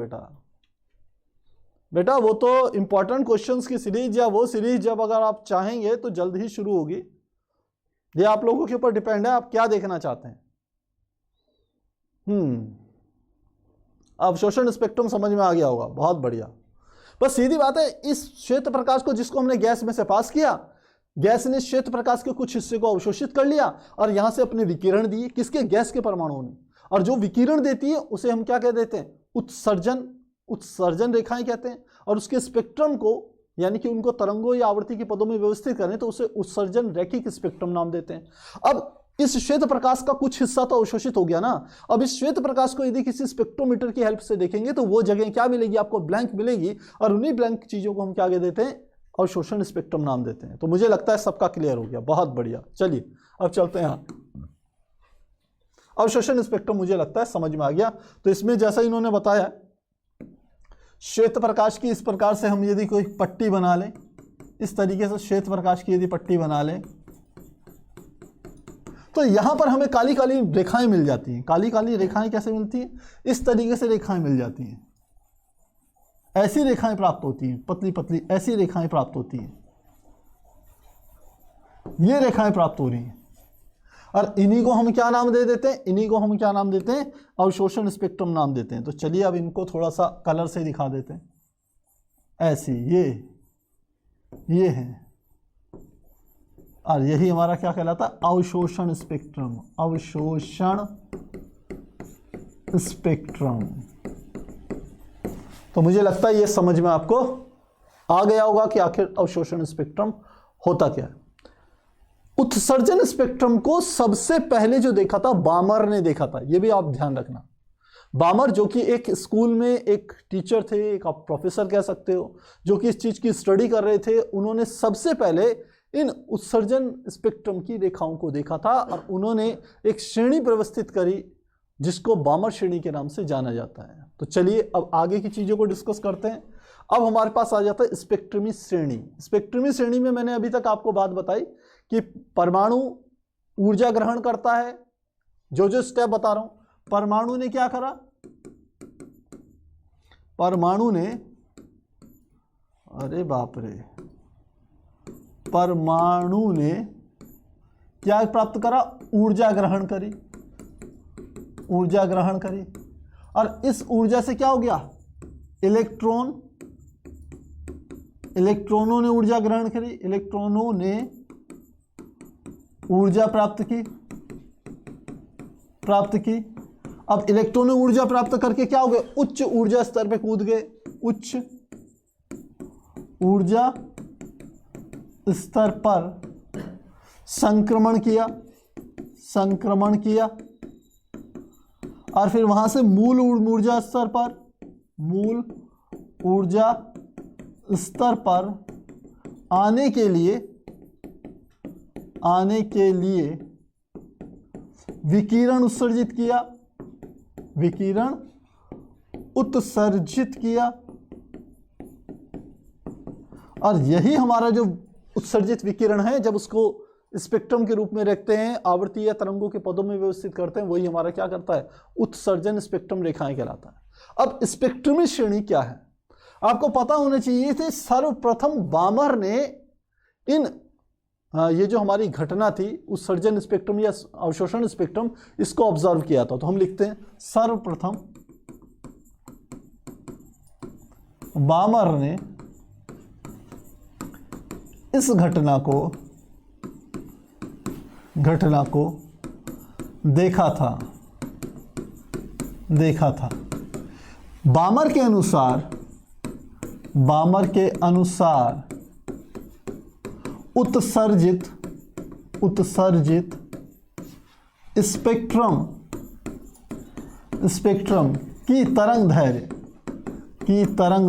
बेटा वो तो इंपॉर्टेंट क्वेश्चंस की सीरीज, या वो सीरीज जब अगर आप चाहेंगे तो जल्द ही शुरू होगी। ये आप लोगों के ऊपर डिपेंड है, आप क्या देखना चाहते हैं। अवशोषण स्पेक्ट्रम समझ में आ गया होगा, बहुत बढ़िया। बस सीधी बात है, इस श्वेत प्रकाश को जिसको हमने गैस में से पास किया, गैस ने श्वेत प्रकाश के कुछ हिस्से को अवशोषित कर लिया और यहां से अपने विकिरण दिए, किसके, गैस के परमाणुओं ने। और जो विकिरण देती है उसे हम क्या कह देते हैं, उत्सर्जन रेखाएं कहते हैं। और उसके स्पेक्ट्रम को, यानी कि उनको तरंगों या आवृत्ति के पदों में व्यवस्थित करें तो उसे उत्सर्जन रैखिक स्पेक्ट्रम नाम देते हैं। अब इस श्वेत प्रकाश का कुछ हिस्सा तो अवशोषित हो गया ना। अब इस श्वेत प्रकाश को यदि किसी स्पेक्ट्रोमीटर की हेल्प से देखेंगे तो वो जगह क्या मिलेगी, आपको ब्लैंक मिलेगी, और उन्हीं ब्लैंक चीजों को हम क्या कह देते हैं, अवशोषण स्पेक्ट्रम नाम देते हैं। तो मुझे लगता है सबका क्लियर हो गया, बहुत बढ़िया। चलिए अब चलते हैं। अवशोषण स्पेक्ट्रम मुझे लगता है समझ में आ गया। तो इसमें जैसा इन्होंने बताया, श्वेत प्रकाश की इस प्रकार से हम यदि कोई पट्टी बना लें, इस तरीके से श्वेत प्रकाश की यदि पट्टी बना लें, तो यहां पर हमें काली काली रेखाएं मिल जाती हैं। काली काली रेखाएं कैसे मिलती हैं, इस तरीके से रेखाएं मिल जाती हैं, ऐसी रेखाएं प्राप्त होती हैं, पतली पतली ऐसी रेखाएं प्राप्त होती हैं, ये रेखाएं प्राप्त हो रही हैं। और इन्हीं को हम क्या नाम दे देते हैं, इन्हीं को हम क्या नाम देते हैं, अवशोषण स्पेक्ट्रम नाम देते हैं। तो चलिए अब इनको थोड़ा सा कलर से दिखा देते हैं। ऐसी ये है, और यही हमारा क्या कहलाता है, अवशोषण स्पेक्ट्रम। अवशोषण स्पेक्ट्रम। तो मुझे लगता है ये समझ में आपको आ गया होगा कि आखिर अवशोषण स्पेक्ट्रम होता क्या है। उत्सर्जन स्पेक्ट्रम को सबसे पहले जो देखा था, बामर ने देखा था। ये भी आप ध्यान रखना। बामर जो कि एक स्कूल में एक टीचर थे, एक आप प्रोफेसर कह सकते हो, जो कि इस चीज की स्टडी कर रहे थे, उन्होंने सबसे पहले इन उत्सर्जन स्पेक्ट्रम की रेखाओं को देखा था और उन्होंने एक श्रेणी व्यवस्थित करी जिसको बामर श्रेणी के नाम से जाना जाता है। तो चलिए अब आगे की चीज़ों को डिस्कस करते हैं। अब हमारे पास आ जाता है स्पेक्ट्रमी श्रेणी। स्पेक्ट्रमी श्रेणी में मैंने अभी तक आपको बात बताई कि परमाणु ऊर्जा ग्रहण करता है, जो स्टेप बता रहा हूं। परमाणु ने क्या करा, परमाणु ने, अरे बाप रे, परमाणु ने क्या प्राप्त करा, ऊर्जा ग्रहण करी, ऊर्जा ग्रहण करी। और इस ऊर्जा से क्या हो गया, इलेक्ट्रॉनों ने ऊर्जा ग्रहण करी, इलेक्ट्रॉनों ने ऊर्जा प्राप्त की। अब इलेक्ट्रॉनों ने ऊर्जा प्राप्त करके क्या हो गए, उच्च ऊर्जा स्तर पे कूद गए, उच्च ऊर्जा स्तर पर संक्रमण किया और फिर वहां से मूल ऊर्जा स्तर पर आने के लिए विकिरण उत्सर्जित किया। और यही हमारा जो उत्सर्जित विकिरण है, जब उसको स्पेक्ट्रम के रूप में रखते हैं, आवर्ती या तरंगों के पदों में व्यवस्थित करते हैं, वही हमारा क्या करता है, उत्सर्जन स्पेक्ट्रम रेखाएं कहलाता है। अब स्पेक्ट्रमी श्रेणी क्या है, आपको पता होना चाहिए थे। सर्वप्रथम बामर ने ये जो हमारी घटना थी, उत्सर्जन स्पेक्ट्रम या अवशोषण स्पेक्ट्रम, इसको ऑब्जर्व किया था। तो हम लिखते हैं सर्वप्रथम बामर ने इस घटना को देखा था। बामर के अनुसार उत्सर्जित स्पेक्ट्रम की तरंग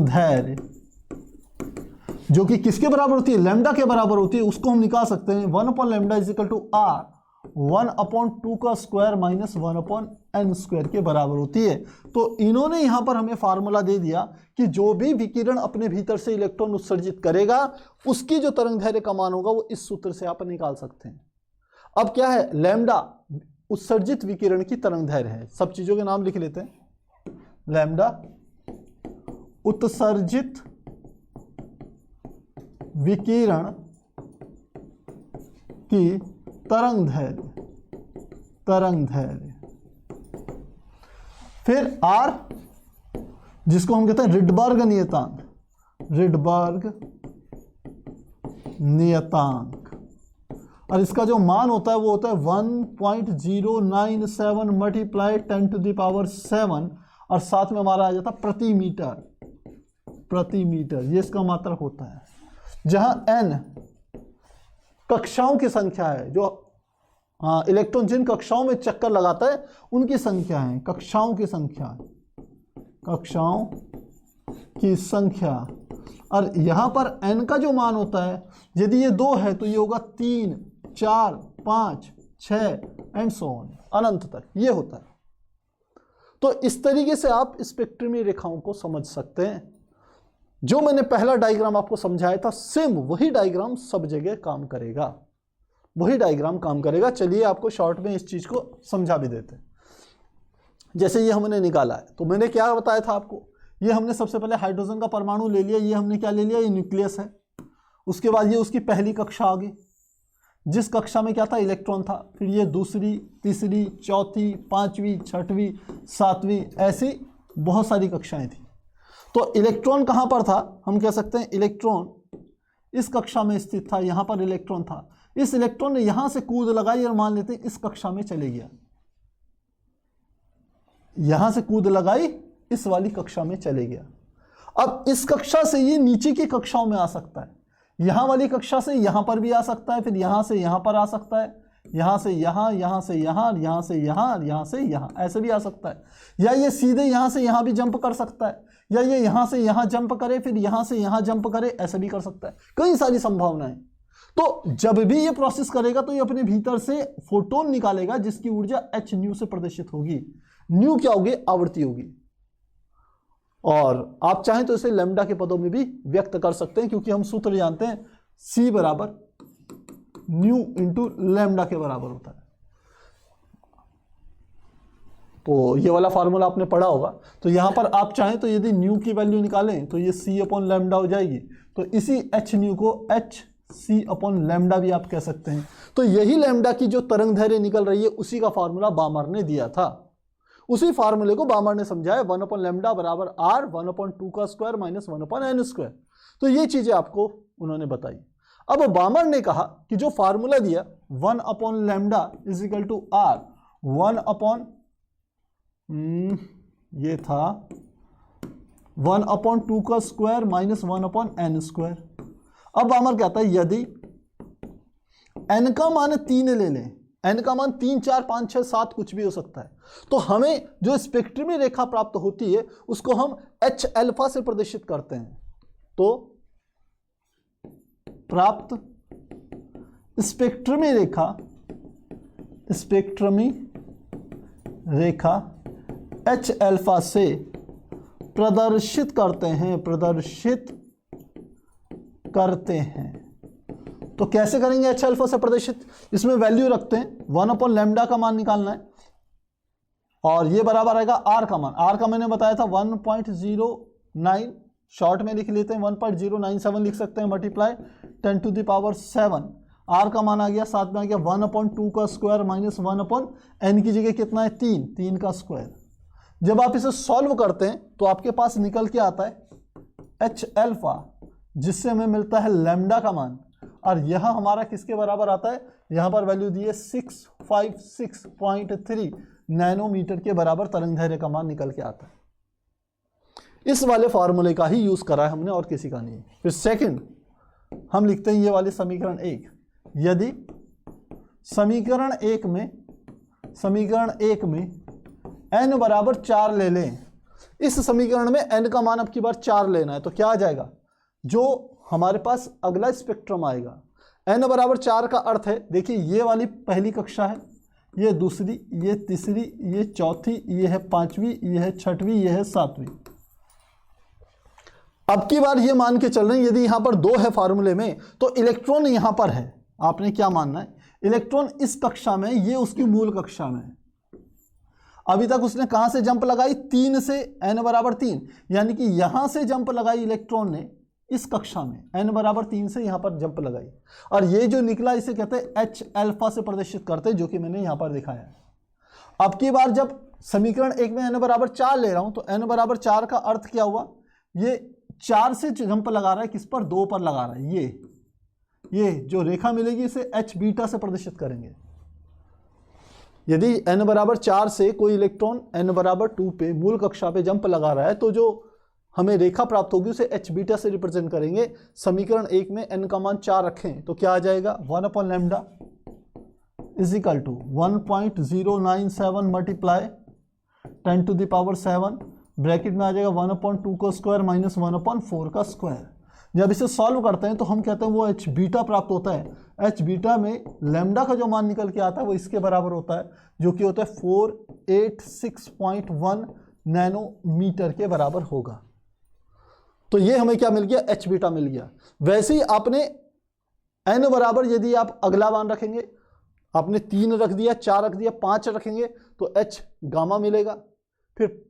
दैर्घ्य जो कि किसके बराबर होती है, लैम्डा के बराबर होती है, उसको हम निकाल सकते हैं 1/λ = r 1/2 का स्क्वायर माइनस 1/n स्क्वायर के बराबर होती है। तो इन्होंने यहां पर हमें फार्मूला दे दिया कि जो भी विकिरण अपने भीतर से इलेक्ट्रॉन उत्सर्जित करेगा, उसकी जो तरंग दैर्घ्य का मान होगा वो इस सूत्र से आप निकाल सकते हैं। अब क्या है, लैम्डा उत्सर्जित विकिरण की तरंग दैर्घ्य है। सब चीजों के नाम लिख लेते हैं। लैम्डा उत्सर्जित विकिरण की तरंग दैर्घ्य, फिर R जिसको हम कहते हैं रिडबर्ग नियतांक, और इसका जो मान होता है वो होता है 1.097 मल्टीप्लाई 10⁻⁷, और साथ में हमारा आ जाता प्रति मीटर, ये इसका मात्रक होता है। जहां n कक्षाओं की संख्या है, जो इलेक्ट्रॉन जिन कक्षाओं में चक्कर लगाता है उनकी संख्या है, कक्षाओं की संख्या। और यहां पर n का जो मान होता है, यदि ये 2 है तो ये होगा 3, 4, 5, 6 एंड सो ऑन, अनंत तक ये होता है। तो इस तरीके से आप स्पेक्ट्रमी रेखाओं को समझ सकते हैं। जो मैंने पहला डायग्राम आपको समझाया था, सेम वही डायग्राम सब जगह काम करेगा। चलिए आपको शॉर्ट में इस चीज को समझा भी देते हैं। जैसे ये हमने निकाला है, तो मैंने क्या बताया था आपको, ये हमने सबसे पहले हाइड्रोजन का परमाणु ले लिया, ये हमने क्या ले लिया, ये न्यूक्लियस है। उसके बाद ये उसकी पहली कक्षा आ गई, जिस कक्षा में क्या था, इलेक्ट्रॉन था। फिर ये दूसरी, तीसरी, चौथी, 5वीं, 6वीं, 7वीं, ऐसी बहुत सारी कक्षाएं थी। तो इलेक्ट्रॉन कहां पर था, हम कह सकते हैं इलेक्ट्रॉन इस कक्षा में स्थित था, यहां पर इलेक्ट्रॉन था। इस इलेक्ट्रॉन ने यहां से कूद लगाई और मान लेते हैं इस कक्षा में चले गया, यहां से कूद लगाई इस वाली कक्षा में चले गया। अब इस कक्षा से ये नीचे की कक्षाओं में आ सकता है, यहां वाली कक्षा से यहां पर भी आ सकता है, फिर यहां से यहां पर आ सकता है, यहां से यहां, यहां से यहां, यहां से यहां, यहां से यहां, ऐसे भी आ सकता है। या ये सीधे यहां से यहां भी जंप कर सकता है, या ये यहां से यहां जंप करे, फिर यहां से यहां जंप करे, ऐसे भी कर सकता है। कई सारी संभावनाएं। तो जब भी ये प्रोसेस करेगा तो ये अपने भीतर से फोटोन निकालेगा जिसकी ऊर्जा h न्यू से प्रदर्शित होगी। न्यू क्या होगी? आवृत्ति होगी। और आप चाहें तो इसे लैम्डा के पदों में भी व्यक्त कर सकते हैं, क्योंकि हम सूत्र जानते हैं C बराबर न्यू इंटू लैम्डा के बराबर होता है। तो ये वाला फार्मूला आपने पढ़ा होगा। तो यहां पर आप चाहें तो यदि न्यू की वैल्यू निकालें तो ये C अपॉन लैम्डा हो जाएगी। तो इसी h न्यू को h C अपॉन लैम्डा भी आप कह सकते हैं। तो यही लैम्डा की जो तरंग दैर्घ्य निकल रही है उसी का फार्मूला बामर ने दिया था। उसी फार्मूले को बामर ने समझाया 1 अपॉन लैम्डा बराबर r 1 अपॉन 2 का square minus 1 upon n square. तो ये चीजें आपको उन्होंने बताई। अब बामर ने कहा कि जो फार्मूला दिया 1 upon lambda is equal to r 1 upon ये था 1 अपॉन 2 का square minus 1 upon n square. अब बामर कहता है यदि n का मान 3 ले लें, n का मान 3 4 5 6 7 कुछ भी हो सकता है, तो हमें जो स्पेक्ट्रमी रेखा प्राप्त होती है उसको हम h अल्फा से प्रदर्शित करते हैं। तो प्राप्त स्पेक्ट्रमी रेखा h अल्फा से प्रदर्शित करते हैं। तो कैसे करेंगे h अल्फा से प्रदर्शित? इसमें वैल्यू रखते हैं, 1 अपॉन लैम्डा का मान निकालना है और ये बराबर आएगा r का मान। r का मैंने बताया था 1.09, शॉर्ट में लिख लेते हैं 1.097 लिख सकते हैं, multiply 10 to the power 7। r का मान आ गया, साथ में आ गया 1 अपॉन 2 का स्क्वायर माइनस 1 अपॉन n की जगह कितना है 3 का स्क्वायर। जब आप इसे सॉल्व करते हैं तो आपके पास निकल के आता है h अल्फा, जिससे हमें मिलता है लैम्डा का मान, और यह हमारा किसके बराबर आता है? यहां पर वैल्यू दी है 656.3 नैनोमीटर के बराबर तरंग दैर्घ्य का मान निकल के आता है। इस वाले फॉर्मूले का ही यूज करा है हमने और किसी का नहीं। फिर सेकंड हम लिखते हैं ये वाले समीकरण 1, यदि समीकरण एक में n बराबर 4 ले लें, इस समीकरण में n का मान अब की बार 4 लेना है, तो क्या आ जाएगा? जो हमारे पास अगला स्पेक्ट्रम आएगा n बराबर 4 का अर्थ है, देखिए ये वाली पहली कक्षा है, ये दूसरी, ये तीसरी, ये चौथी, ये है पांचवी, ये है छठवीं, ये है सातवीं। अब की बार ये मान के चल रहे हैं यदि यहां पर 2 है फार्मूले में तो इलेक्ट्रॉन यहां पर है। आपने क्या मानना है? इलेक्ट्रॉन इस कक्षा में, ये उसकी मूल कक्षा में है। अभी तक उसने कहां से जंप लगाई? 3 से, n बराबर 3, यानी कि यहां से जंप लगाई इलेक्ट्रॉन ने इस कक्षा में, n बराबर 3 से यहां पर जंप लगाई, और ये जो निकला इसे कहते हैं h अल्फा से प्रदर्शित करते हैं, जो कि मैंने यहां पर दिखाया है। अब की बार जब समीकरण 1 में n बराबर 4 ले रहा हूं तो n बराबर 4 का अर्थ क्या हुआ? ये 4 से जंप लगा रहा है, किस पर? 2 पर लगा रहा है। ये जो रेखा मिलेगी इसे h बीटा से प्रदर्शित करेंगे। यदि n बराबर 4 से कोई इलेक्ट्रॉन n बराबर 2 पे मूल कक्षा पे जंप लगा रहा है तो जो हमें रेखा प्राप्त होगी उसे h बीटा से रिप्रेजेंट करेंगे। समीकरण 1 में n का मान 4 रखें तो क्या आ जाएगा? 1 upon lambda is equal to 1.097 multiply 10 to the power 7, bracket में आ जाएगा 1 अपॉन 2 का स्क्वायर माइनस 1 अपॉन 4 का स्क्वायर। जब इसे सॉल्व करते हैं तो हम कहते हैं वो h बीटा प्राप्त होता है। h बीटा में लैम्डा का जो मान निकल के आता है वो इसके बराबर होता है, जो कि होता है 486.1 नैनोमीटर के बराबर होगा। तो ये हमें क्या मिल गया? h बीटा मिल गया। वैसे ही आपने n बराबर, यदि आप अगला मान रखेंगे, आपने 3 रख दिया, 4 रख दिया, 5 रखेंगे तो h गामा मिलेगा, फिर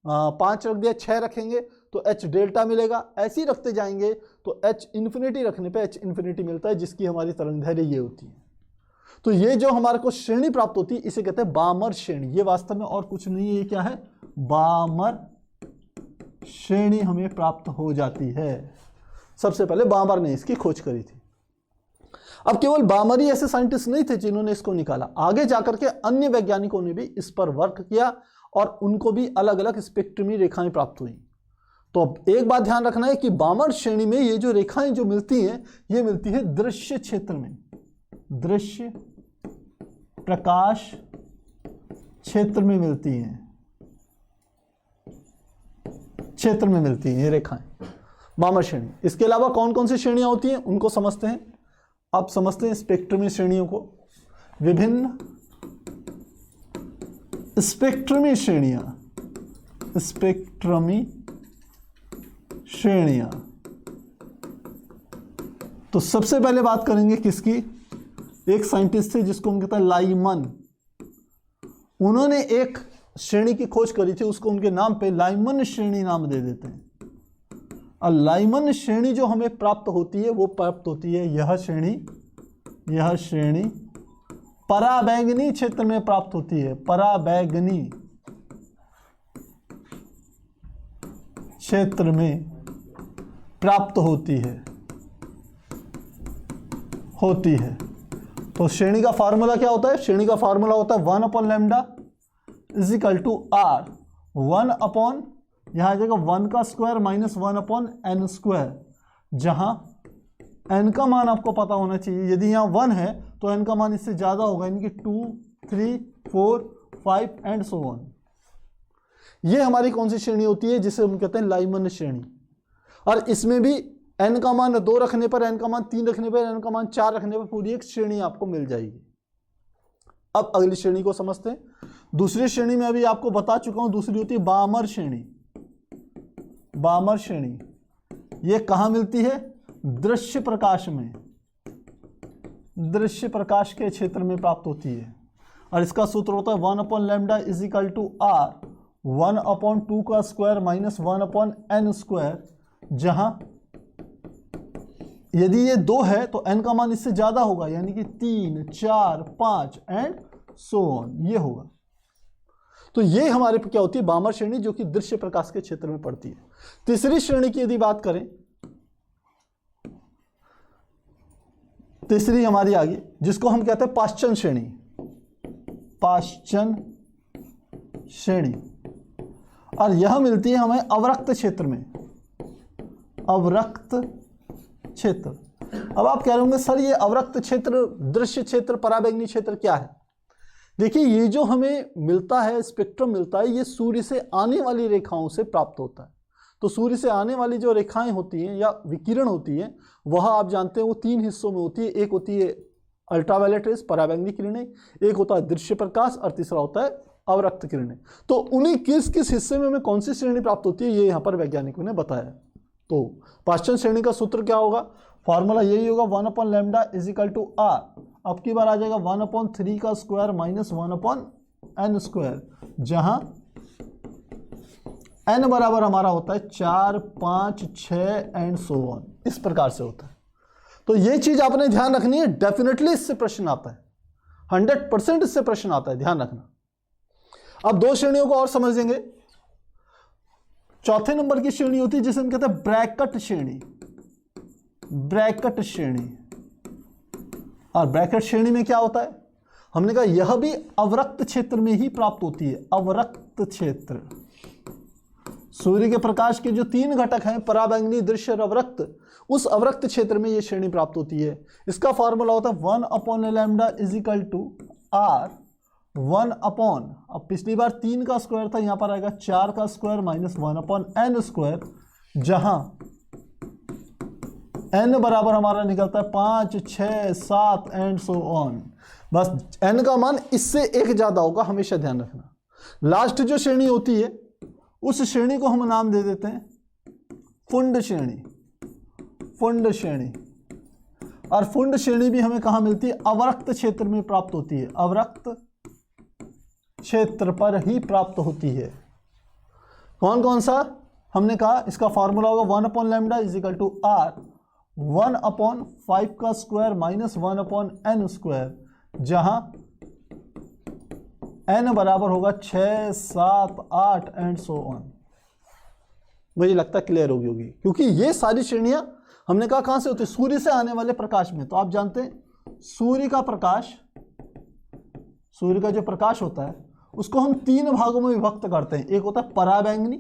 5 रख दिया, 6 रखेंगे तो h डेल्टा मिलेगा। ऐसे ही रखते जाएंगे तो h इन्फिनिटी रखने पे h इन्फिनिटी मिलता है, जिसकी हमारी तरंग दैर्घ्य ये होती है। तो ये जो हमारे को श्रेणी प्राप्त होती है इसे कहते हैं बामर श्रेणी। ये वास्तव में और कुछ नहीं है, ये क्या है? बामर श्रेणी हमें प्राप्त हो जाती है। सबसे पहले बामर ने इसकी खोज करी थी। अब केवल बामर ही ऐसे साइंटिस्ट नहीं थे जिन्होंने इसको निकाला, आगे जाकर के अन्य वैज्ञानिकों ने भी इस पर वर्क किया और उनको भी अलग अलग स्पेक्ट्रमी रेखाएं प्राप्त हुई। तो अब एक बात ध्यान रखना है कि बामर श्रेणी में ये जो रेखाएं जो मिलती हैं ये मिलती है दृश्य क्षेत्र में, दृश्य प्रकाश क्षेत्र में मिलती हैं, क्षेत्र में मिलती हैं ये रेखाएं बामर श्रेणी। इसके अलावा कौन कौन सी श्रेणियां होती हैं उनको समझते हैं। आप समझते हैं स्पेक्ट्रमी श्रेणियों को, विभिन्न स्पेक्ट्रमी श्रेणियां, स्पेक्ट्रमी श्रेणियां। तो सबसे पहले बात करेंगे किसकी, एक साइंटिस्ट थे जिसको हम कहते हैं लाइमन। उन्होंने एक श्रेणी की खोज करी थी, उसको उनके नाम पे लाइमन श्रेणी नाम दे देते हैं। और लाइमन श्रेणी जो हमें प्राप्त होती है वो प्राप्त होती है यह श्रेणी पराबैंगनी क्षेत्र में प्राप्त होती है, पराबैंगनी क्षेत्र में प्राप्त होती है। तो श्रेणी का फार्मूला क्या होता है, श्रेणी का फार्मूला होता है 1/λ इज इक्वल टू आर, 1 यहां आ जाएगा 1 का स्क्वायर माइनस 1/n स्क्वायर, जहां n का मान आपको पता होना चाहिए। यदि यहाँ 1 है तो n का मान इससे ज्यादा होगा, यानी कि 2, 3, 4, 5 एंड सो ऑन। ये हमारी कौन सी श्रेणी होती है, जिसे हम कहते हैं लाइमन श्रेणी। और इसमें भी n का मान 2 रखने पर, n का मान 3 रखने पर, n का मान 4 रखने पर पूरी एक श्रेणी आपको मिल जाएगी। अब अगली श्रेणी को समझते हैं। दूसरी श्रेणी में अभी आपको बता चुका हूं, दूसरी होती है बामर श्रेणी। बामर श्रेणी ये कहां मिलती है, दृश्य प्रकाश में, दृश्य प्रकाश के क्षेत्र में प्राप्त होती है। और इसका सूत्र होता है 1/λ इज इक्वल टू आर, 1/2 का स्क्वायर माइनस 1/n स्क्वायर, जहां यदि ये 2 है तो n का मान इससे ज्यादा होगा, यानी कि 3, 4, 5 एंड सो ऑन, ये होगा। तो ये हमारे क्या होती है, बामर श्रेणी, जो कि दृश्य प्रकाश के क्षेत्र में पड़ती है। तीसरी श्रेणी की यदि बात करें, तीसरी हमारी आगे, जिसको हम कहते हैं पाश्चन श्रेणी। पाश्चन श्रेणी, और यह मिलती है हमें अवरक्त क्षेत्र में, अवरक्त क्षेत्र। अब आप कह रहे होंगे सर ये अवरक्त क्षेत्र, दृश्य क्षेत्र, पराबैंगनी क्षेत्र क्या है। देखिए ये जो हमें मिलता है, स्पेक्ट्रम मिलता है, ये सूर्य से आने वाली रेखाओं से प्राप्त होता है। तो सूर्य से आने वाली जो रेखाएं होती हैं या विकिरण होती है, वह आप जानते हैं वो 3 हिस्सों में होती है। एक होती है अल्ट्रावायलेट रेस, पराबैंगनी किरणें, एक होता है दृश्य प्रकाश, और तीसरा होता है अवरक्त किरणें। तो उन्हीं किस किस हिस्से में हमें कौन सी श्रेणी प्राप्त होती है, ये यहाँ पर वैज्ञानिकों ने बताया। तो पाश्चन श्रेणी का सूत्र क्या होगा, फॉर्मूला यही होगा 1/λ इज इक्वल टू आर। अब की बार आ जाएगा 1/3 का स्क्वायर माइनस 1/n स्क्वायर, जहां n बराबर हमारा होता है 4, 5, 6 एंड सो ऑन, इस प्रकार से होता है। तो ये चीज आपने ध्यान रखनी है, डेफिनेटली इससे प्रश्न आता है, 100% इससे प्रश्न आता है, ध्यान रखना। अब 2 श्रेणियों को और समझेंगे। चौथे नंबर की श्रेणी होती है जिसे हम कहते हैं ब्रैकेट श्रेणी। ब्रैकेट श्रेणी, और ब्रैकेट श्रेणी में क्या होता है, हमने कहा यह भी अवरक्त क्षेत्र में ही प्राप्त होती है। अवरक्त क्षेत्र, सूर्य के प्रकाश के जो 3 घटक हैं, पराबैंगनी, दृश्य और अवरक्त, उस अवरक्त क्षेत्र में यह श्रेणी प्राप्त होती है। इसका फॉर्मूला होता है 1/λ इज इक्वल टू आर, 1/, अब पिछली बार 3 का स्क्वायर था, यहां पर आएगा 4 का स्क्वायर माइनस 1/n स्क्वायर, जहां n बराबर हमारा निकलता है 5, 6, 7 एंड सो ऑन। बस n का मान इससे 1 ज्यादा होगा, हमेशा ध्यान रखना। लास्ट जो श्रेणी होती है, उस श्रेणी को हम नाम दे देते हैं फुंड श्रेणी। फुंड श्रेणी, और फुंड श्रेणी भी हमें कहां मिलती है, अवरक्त क्षेत्र में प्राप्त होती है। अवरक्त क्षेत्र पर ही प्राप्त होती है। कौन कौन सा, हमने कहा इसका फॉर्मूला होगा 1/λ इज इक्वल टू आर, 1/5 का स्क्वायर माइनस 1/n स्क्वायर, जहां n बराबर होगा 6, 7, 8 एंड सो ऑन। मुझे लगता है क्लियर होगी, क्योंकि ये सारी श्रेणियां हमने कहा कहां से होती है, सूर्य से आने वाले प्रकाश में। तो आप जानते हैं सूर्य का प्रकाश, सूर्य का जो प्रकाश होता है उसको हम 3 भागों में विभक्त करते हैं। एक होता है पराबैंगनी,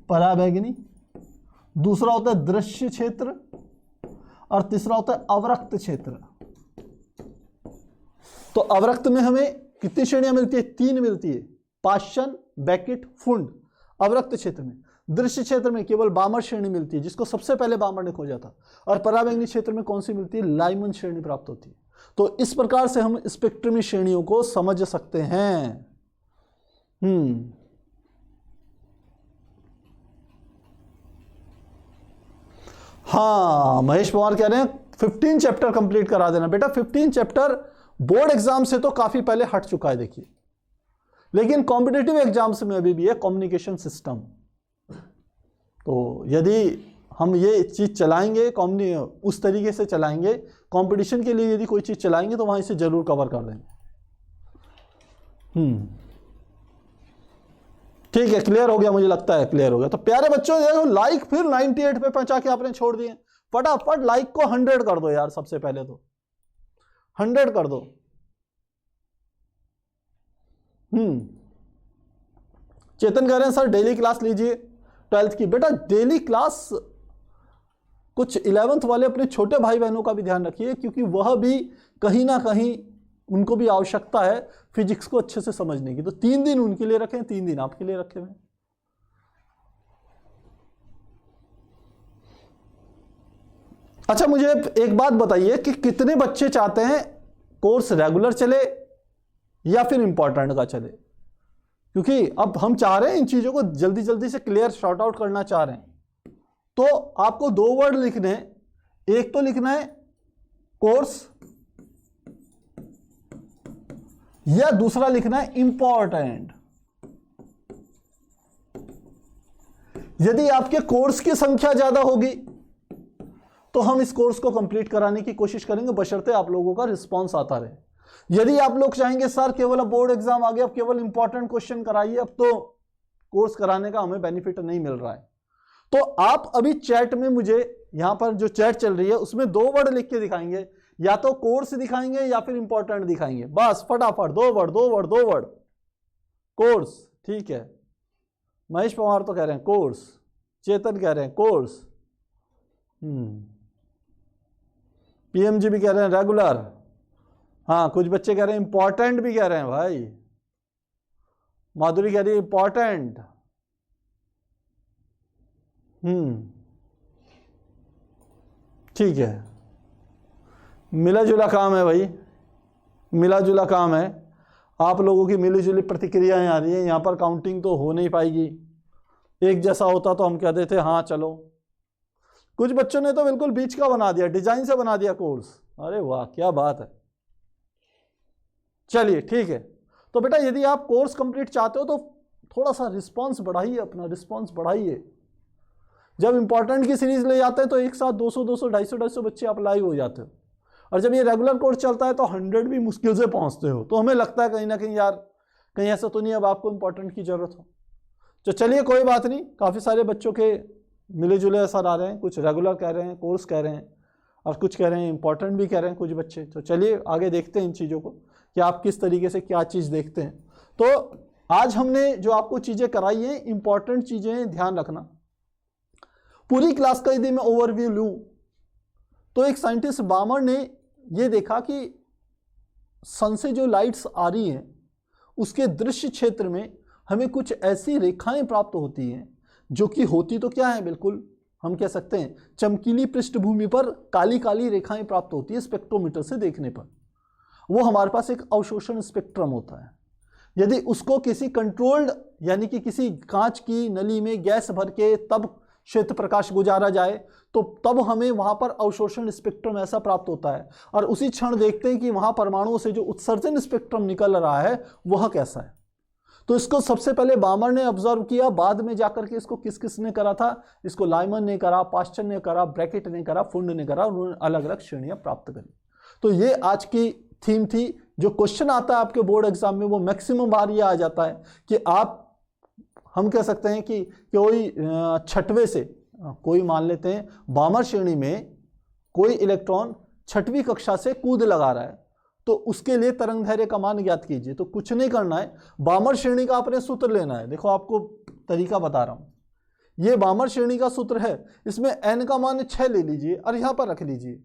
पराबैंगनी, दूसरा होता है दृश्य क्षेत्र, और तीसरा होता है अवरक्त क्षेत्र। तो अवरक्त में हमें कितनी श्रेणियां मिलती है, 3 मिलती है, पाश्चन, ब्रैकेट, फुंड, अवरक्त क्षेत्र में। दृश्य क्षेत्र में केवल बामर श्रेणी मिलती है, जिसको सबसे पहले बामर ने खोजा था। और पराबैंगनी क्षेत्र में कौन सी मिलती है? लाइमन श्रेणी प्राप्त होती है। तो इस प्रकार से हम स्पेक्ट्रमी श्रेणियों को समझ सकते हैं। हाँ, महेश पवार कह रहे हैं 15 चैप्टर कंप्लीट करा देना। बेटा 15 चैप्टर बोर्ड एग्जाम से तो काफी पहले हट चुका है, देखिए, लेकिन कॉम्पिटिटिव एग्जाम्स में अभी भी है कम्युनिकेशन सिस्टम। तो यदि हम ये चीज चलाएंगे, उस तरीके से चलाएंगे, कंपटीशन के लिए यदि कोई चीज चलाएंगे तो वहां इसे जरूर कवर कर देंगे। ठीक है, क्लियर हो गया, मुझे लगता है क्लियर हो गया। तो प्यारे बच्चों, देखो लाइक फिर 98 पे पहुंचा के आपने छोड़ दिए। फटाफट लाइक को 100 कर दो यार, सबसे पहले तो 100 कर दो। चेतन कह रहे हैं सर डेली क्लास लीजिए 12th की। बेटा डेली क्लास कुछ 11th वाले अपने छोटे भाई बहनों का भी ध्यान रखिए, क्योंकि वह भी कहीं ना कहीं उनको भी आवश्यकता है फिजिक्स को अच्छे से समझने की। तो 3 दिन उनके लिए रखें, 3 दिन आपके लिए रखे हुए। अच्छा, मुझे एक बात बताइए कि कितने बच्चे चाहते हैं कोर्स रेगुलर चले या फिर इंपॉर्टेंट का चले? क्योंकि अब हम चाह रहे हैं इन चीजों को जल्दी जल्दी से क्लियर शॉर्ट आउट करना चाह रहे हैं। तो आपको 2 वर्ड लिखने हैं। एक तो लिखना है कोर्स, या दूसरा लिखना है इंपॉर्टेंट। यदि आपके कोर्स की संख्या ज्यादा होगी तो हम इस कोर्स को कंप्लीट कराने की कोशिश करेंगे, बशर्ते आप लोगों का रिस्पांस आता रहे। यदि आप लोग चाहेंगे सर केवल अब बोर्ड एग्जाम आ गया, अब केवल इंपॉर्टेंट क्वेश्चन कराइए, अब तो कोर्स कराने का हमें बेनिफिट नहीं मिल रहा है, तो आप अभी चैट में मुझे यहां पर जो चैट चल रही है उसमें 2 वर्ड लिख के दिखाएंगे, या तो कोर्स दिखाएंगे या फिर इंपॉर्टेंट दिखाएंगे। बस फटाफट 2 वर्ड। कोर्स, ठीक है। महेश पवार तो कह रहे हैं कोर्स, चेतन कह रहे हैं कोर्स, पीएमजी भी कह रहे हैं रेगुलर। हाँ, कुछ बच्चे कह रहे हैं इंपॉर्टेंट भी कह रहे हैं भाई। माधुरी कह रही है इंपॉर्टेंट। ठीक है, मिला जुला काम है भाई, मिला जुला काम है। आप लोगों की मिली जुली प्रतिक्रियाएं आ रही हैं। यहां पर काउंटिंग तो हो नहीं पाएगी। एक जैसा होता तो हम कहते थे हाँ चलो। कुछ बच्चों ने तो बिल्कुल बीच का बना दिया, डिजाइन से बना दिया कोर्स। अरे वाह, क्या बात है। चलिए ठीक है। तो बेटा यदि आप कोर्स कंप्लीट चाहते हो तो थोड़ा सा रिस्पांस बढ़ाइए, अपना रिस्पांस बढ़ाइए। जब इंपॉर्टेंट की सीरीज ले जाते हैं तो एक साथ 200 250 बच्चे आप लाइव हो जाते हो, और जब ये रेगुलर कोर्स चलता है तो 100 भी मुश्किल से पहुंचते हो। तो हमें लगता है कहीं ना कहीं यार कहीं ऐसा तो नहीं अब आपको इंपॉर्टेंट की जरूरत हो। तो चलिए कोई बात नहीं, काफ़ी सारे बच्चों के मिले जुले असर आ रहे हैं। कुछ रेगुलर कह रहे हैं, कोर्स कह रहे हैं, और कुछ कह रहे हैं इंपॉर्टेंट भी कह रहे हैं कुछ बच्चे। तो चलिए आगे देखते हैं इन चीज़ों को कि आप किस तरीके से क्या चीज़ देखते हैं। तो आज हमने जो आपको चीज़ें कराई हैं, इंपॉर्टेंट चीज़ें ध्यान रखना। पूरी क्लास का यदि मैं ओवरव्यू लूँ तो एक साइंटिस्ट बामर ने ये देखा कि सन से जो लाइट्स आ रही हैं उसके दृश्य क्षेत्र में हमें कुछ ऐसी रेखाएं प्राप्त होती हैं जो कि होती तो क्या है, बिल्कुल हम कह सकते हैं चमकीली पृष्ठभूमि पर काली काली रेखाएं प्राप्त होती है स्पेक्ट्रोमीटर से देखने पर। वो हमारे पास एक अवशोषण स्पेक्ट्रम होता है। यदि उसको किसी कंट्रोल्ड यानी कि किसी कांच की नली में गैस भर के तब क्षेत्र प्रकाश गुजारा जाए तो तब हमें वहां पर अवशोषण स्पेक्ट्रम ऐसा प्राप्त होता है, और उसी क्षण देखते हैं कि वहां परमाणुओं से जो उत्सर्जन स्पेक्ट्रम निकल रहा है वह कैसा है। तो इसको सबसे पहले बामर ने ऑब्जर्व किया, बाद में जाकर के इसको किस किस ने करा था, इसको लाइमन ने करा, पास्चर ने करा, ब्रैकेट ने करा, फुंड ने करा, उन्होंने अलग अलग श्रेणियां प्राप्त करी। तो ये आज की थीम थी। जो क्वेश्चन आता है आपके बोर्ड एग्जाम में वो मैक्सिमम बार ये आ जाता है कि आप हम कह सकते हैं कि कोई छठवें से कोई मान लेते हैं बामर श्रेणी में कोई इलेक्ट्रॉन 6वीं कक्षा से कूद लगा रहा है, तो उसके लिए तरंग धैर्य का मान ज्ञात कीजिए। तो कुछ नहीं करना है, बामर श्रेणी का आपने सूत्र लेना है। देखो आपको तरीका बता रहा हूं। ये बामर श्रेणी का सूत्र है, इसमें n का मान 6 ले लीजिए और यहां पर रख लीजिए।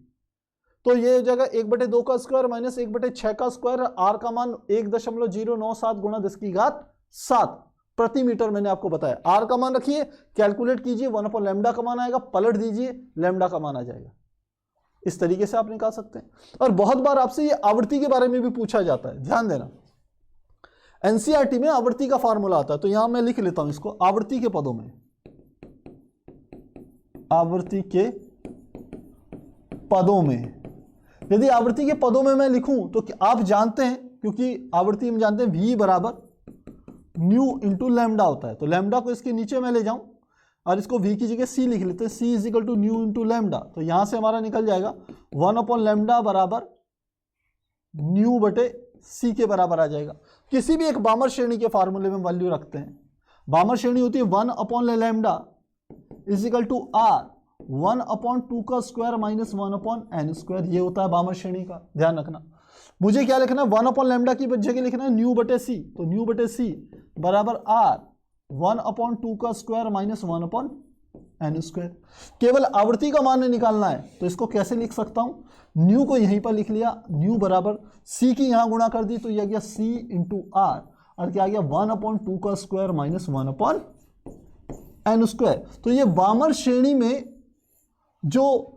तो ये जगह 1/2 का स्क्वायर माइनस 1/6 का स्क्वायर, r का मान 1.097 गुणा 10 की घात 7। प्रति मीटर मैंने आपको बताया। आर का मान रखिए, कैलकुलेट कीजिए, 1/λ का मान आएगा, पलट दीजिए, लैम्डा का मान आ जाएगा। इस तरीके से आप निकाल सकते हैं। और बहुत बार आपसे ये आवृत्ति के बारे में भी पूछा जाता है, ध्यान देना। एनसीईआरटी में आवृत्ति का फार्मूला आता है, तो यहां मैं लिख लेता हूं इसको आवृत्ति के पदों में। आवृत्ति के पदों में, यदि आवृत्ति के पदों में मैं लिखूं तो आप जानते हैं, क्योंकि आवृत्ति में जानते हैं v बराबर न्यू इंटू लैम्डा होता है, तो लैम्डा को इसके नीचे मैं ले जाऊं और इसको v की जगह c लिख लेते हैं, c is equal to nu into lambda. तो यहां से हमारा निकल जाएगा 1/λ बराबर न्यू बटे c के बराबर आ जाएगा। किसी भी एक बामर श्रेणी के फार्मूले में वैल्यू रखते हैं। बामर श्रेणी होती है 1/λ इज इक्वल टू r 1/2 का स्क्वायर माइनस 1/n स्क्वायर, ये होता है बामर श्रेणी का, ध्यान रखना। मुझे क्या लिखना है, 1/λ की जगह लिखना है न्यू बटे सी, तो न्यू बटे सी बराबर r 1/2 का स्क्वायर माइनस 1/n स्क्वायर। केवल आवृत्ति का मान निकालना है, तो इसको कैसे लिख सकता हूं, न्यू को यहीं पर लिख लिया, न्यू बराबर सी की यहां गुणा कर दी, तो यह गया सी इंटू आर, और क्या आ गया 1/2 का स्क्वायर माइनस 1/n स्क्वायर। तो ये बामर श्रेणी में जो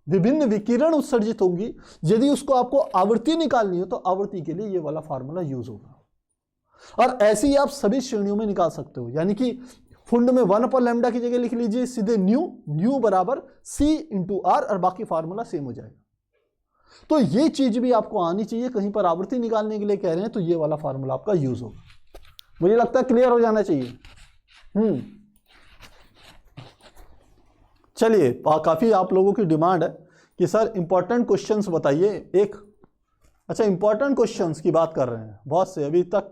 विभिन्न विकिरण उत्सर्जित होंगी, यदि उसको आपको आवृत्ति निकालनी हो तो आवृत्ति के लिए ये वाला फार्मूला यूज होगा। और ऐसे ही आप सभी श्रेणियों में निकाल सकते हो, यानी कि फुंड में 1/λ की जगह लिख लीजिए सीधे न्यू बराबर सी इंटू आर, और बाकी फार्मूला सेम हो जाएगा। तो ये चीज भी आपको आनी चाहिए, कहीं पर आवृत्ति निकालने के लिए कह रहे हैं तो ये वाला फार्मूला आपका यूज होगा। मुझे लगता है क्लियर हो जाना चाहिए। चलिए, काफी आप लोगों की डिमांड है कि सर इंपॉर्टेंट क्वेश्चंस बताइए एक। अच्छा, इंपॉर्टेंट क्वेश्चंस की बात कर रहे हैं, बहुत से अभी तक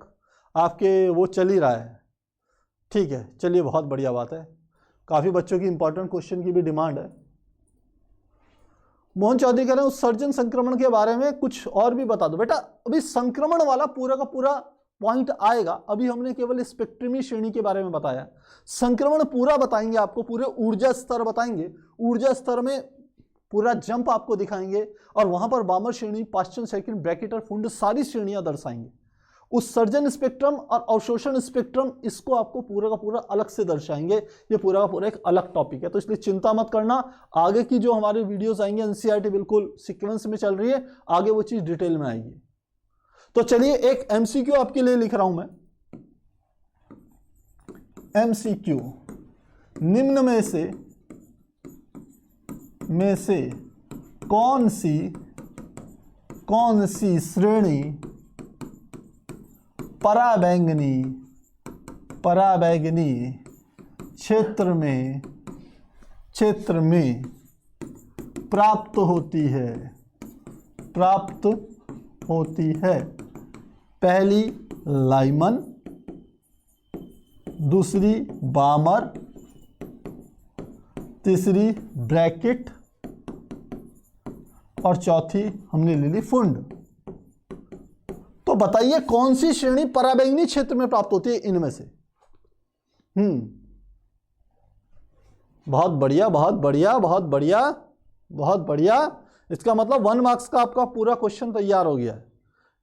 आपके वो चल ही रहा है। ठीक है, चलिए, बहुत बढ़िया बात है, काफी बच्चों की इंपॉर्टेंट क्वेश्चन की भी डिमांड है। मोहन चौधरी कह रहे हैं उत्सर्जन संक्रमण के बारे में कुछ और भी बता दो। बेटा, अभी संक्रमण वाला पूरा का पूरा पॉइंट आएगा, अभी हमने केवल स्पेक्ट्रमी श्रेणी के बारे में बताया। संक्रमण पूरा बताएंगे आपको, पूरे ऊर्जा स्तर बताएंगे, ऊर्जा स्तर में पूरा जंप आपको दिखाएंगे, और वहां पर बामर श्रेणी, पाश्चन साइकिल, ब्रैकेटर, फुंड सारी श्रेणियां दर्शाएंगे। उत्सर्जन स्पेक्ट्रम और अवशोषण स्पेक्ट्रम, इसको आपको पूरा का पूरा अलग से दर्शाएंगे। ये पूरा का पूरा एक अलग टॉपिक है, तो इसलिए चिंता मत करना। आगे की जो हमारे वीडियोस आएंगे, एनसीईआरटी बिल्कुल सीक्वेंस में चल रही है, आगे वो चीज डिटेल में आएगी। तो चलिए, एक एमसीक्यू आपके लिए लिख रहा हूं मैं। एमसीक्यू, निम्न में से कौन सी श्रेणी पराबैंगनी क्षेत्र में प्राप्त होती है। पहली लाइमन, दूसरी बामर, तीसरी ब्रैकेट, और चौथी हमने ले ली फुंड। तो बताइए कौन सी श्रेणी पराबैंगनी क्षेत्र में प्राप्त होती है इनमें से। बहुत बढ़िया, बहुत बढ़िया, बहुत बढ़िया, बहुत बढ़िया। इसका मतलब 1 मार्क्स का आपका पूरा क्वेश्चन तैयार हो गया है।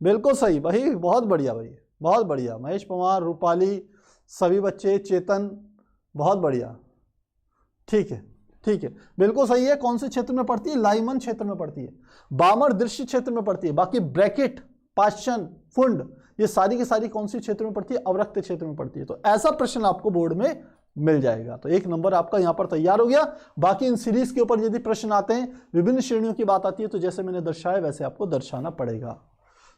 बिल्कुल सही भाई, बहुत बढ़िया भाई, बहुत बढ़िया। महेश पवार, रूपाली, सभी बच्चे, चेतन, बहुत बढ़िया। ठीक है, ठीक है, बिल्कुल सही है। कौन से क्षेत्र में पड़ती है? लाइमन क्षेत्र में पड़ती है। बामर दृश्य क्षेत्र में पड़ती है। बाकी ब्रैकेट, पाश्चन, फुंड, ये सारी की सारी कौन सी क्षेत्र में पड़ती है? अवरक्त क्षेत्र में पड़ती है। तो ऐसा प्रश्न आपको बोर्ड में मिल जाएगा। तो 1 नंबर आपका यहां पर तैयार हो गया। बाकी इन सीरीज के ऊपर यदि प्रश्न आते हैं, विभिन्न श्रेणियों की बात आती है, तो जैसे मैंने दर्शाया वैसे आपको दर्शाना पड़ेगा।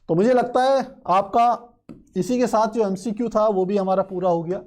तो मुझे लगता है आपका इसी के साथ जो एमसीक्यू था वो भी हमारा पूरा हो गया।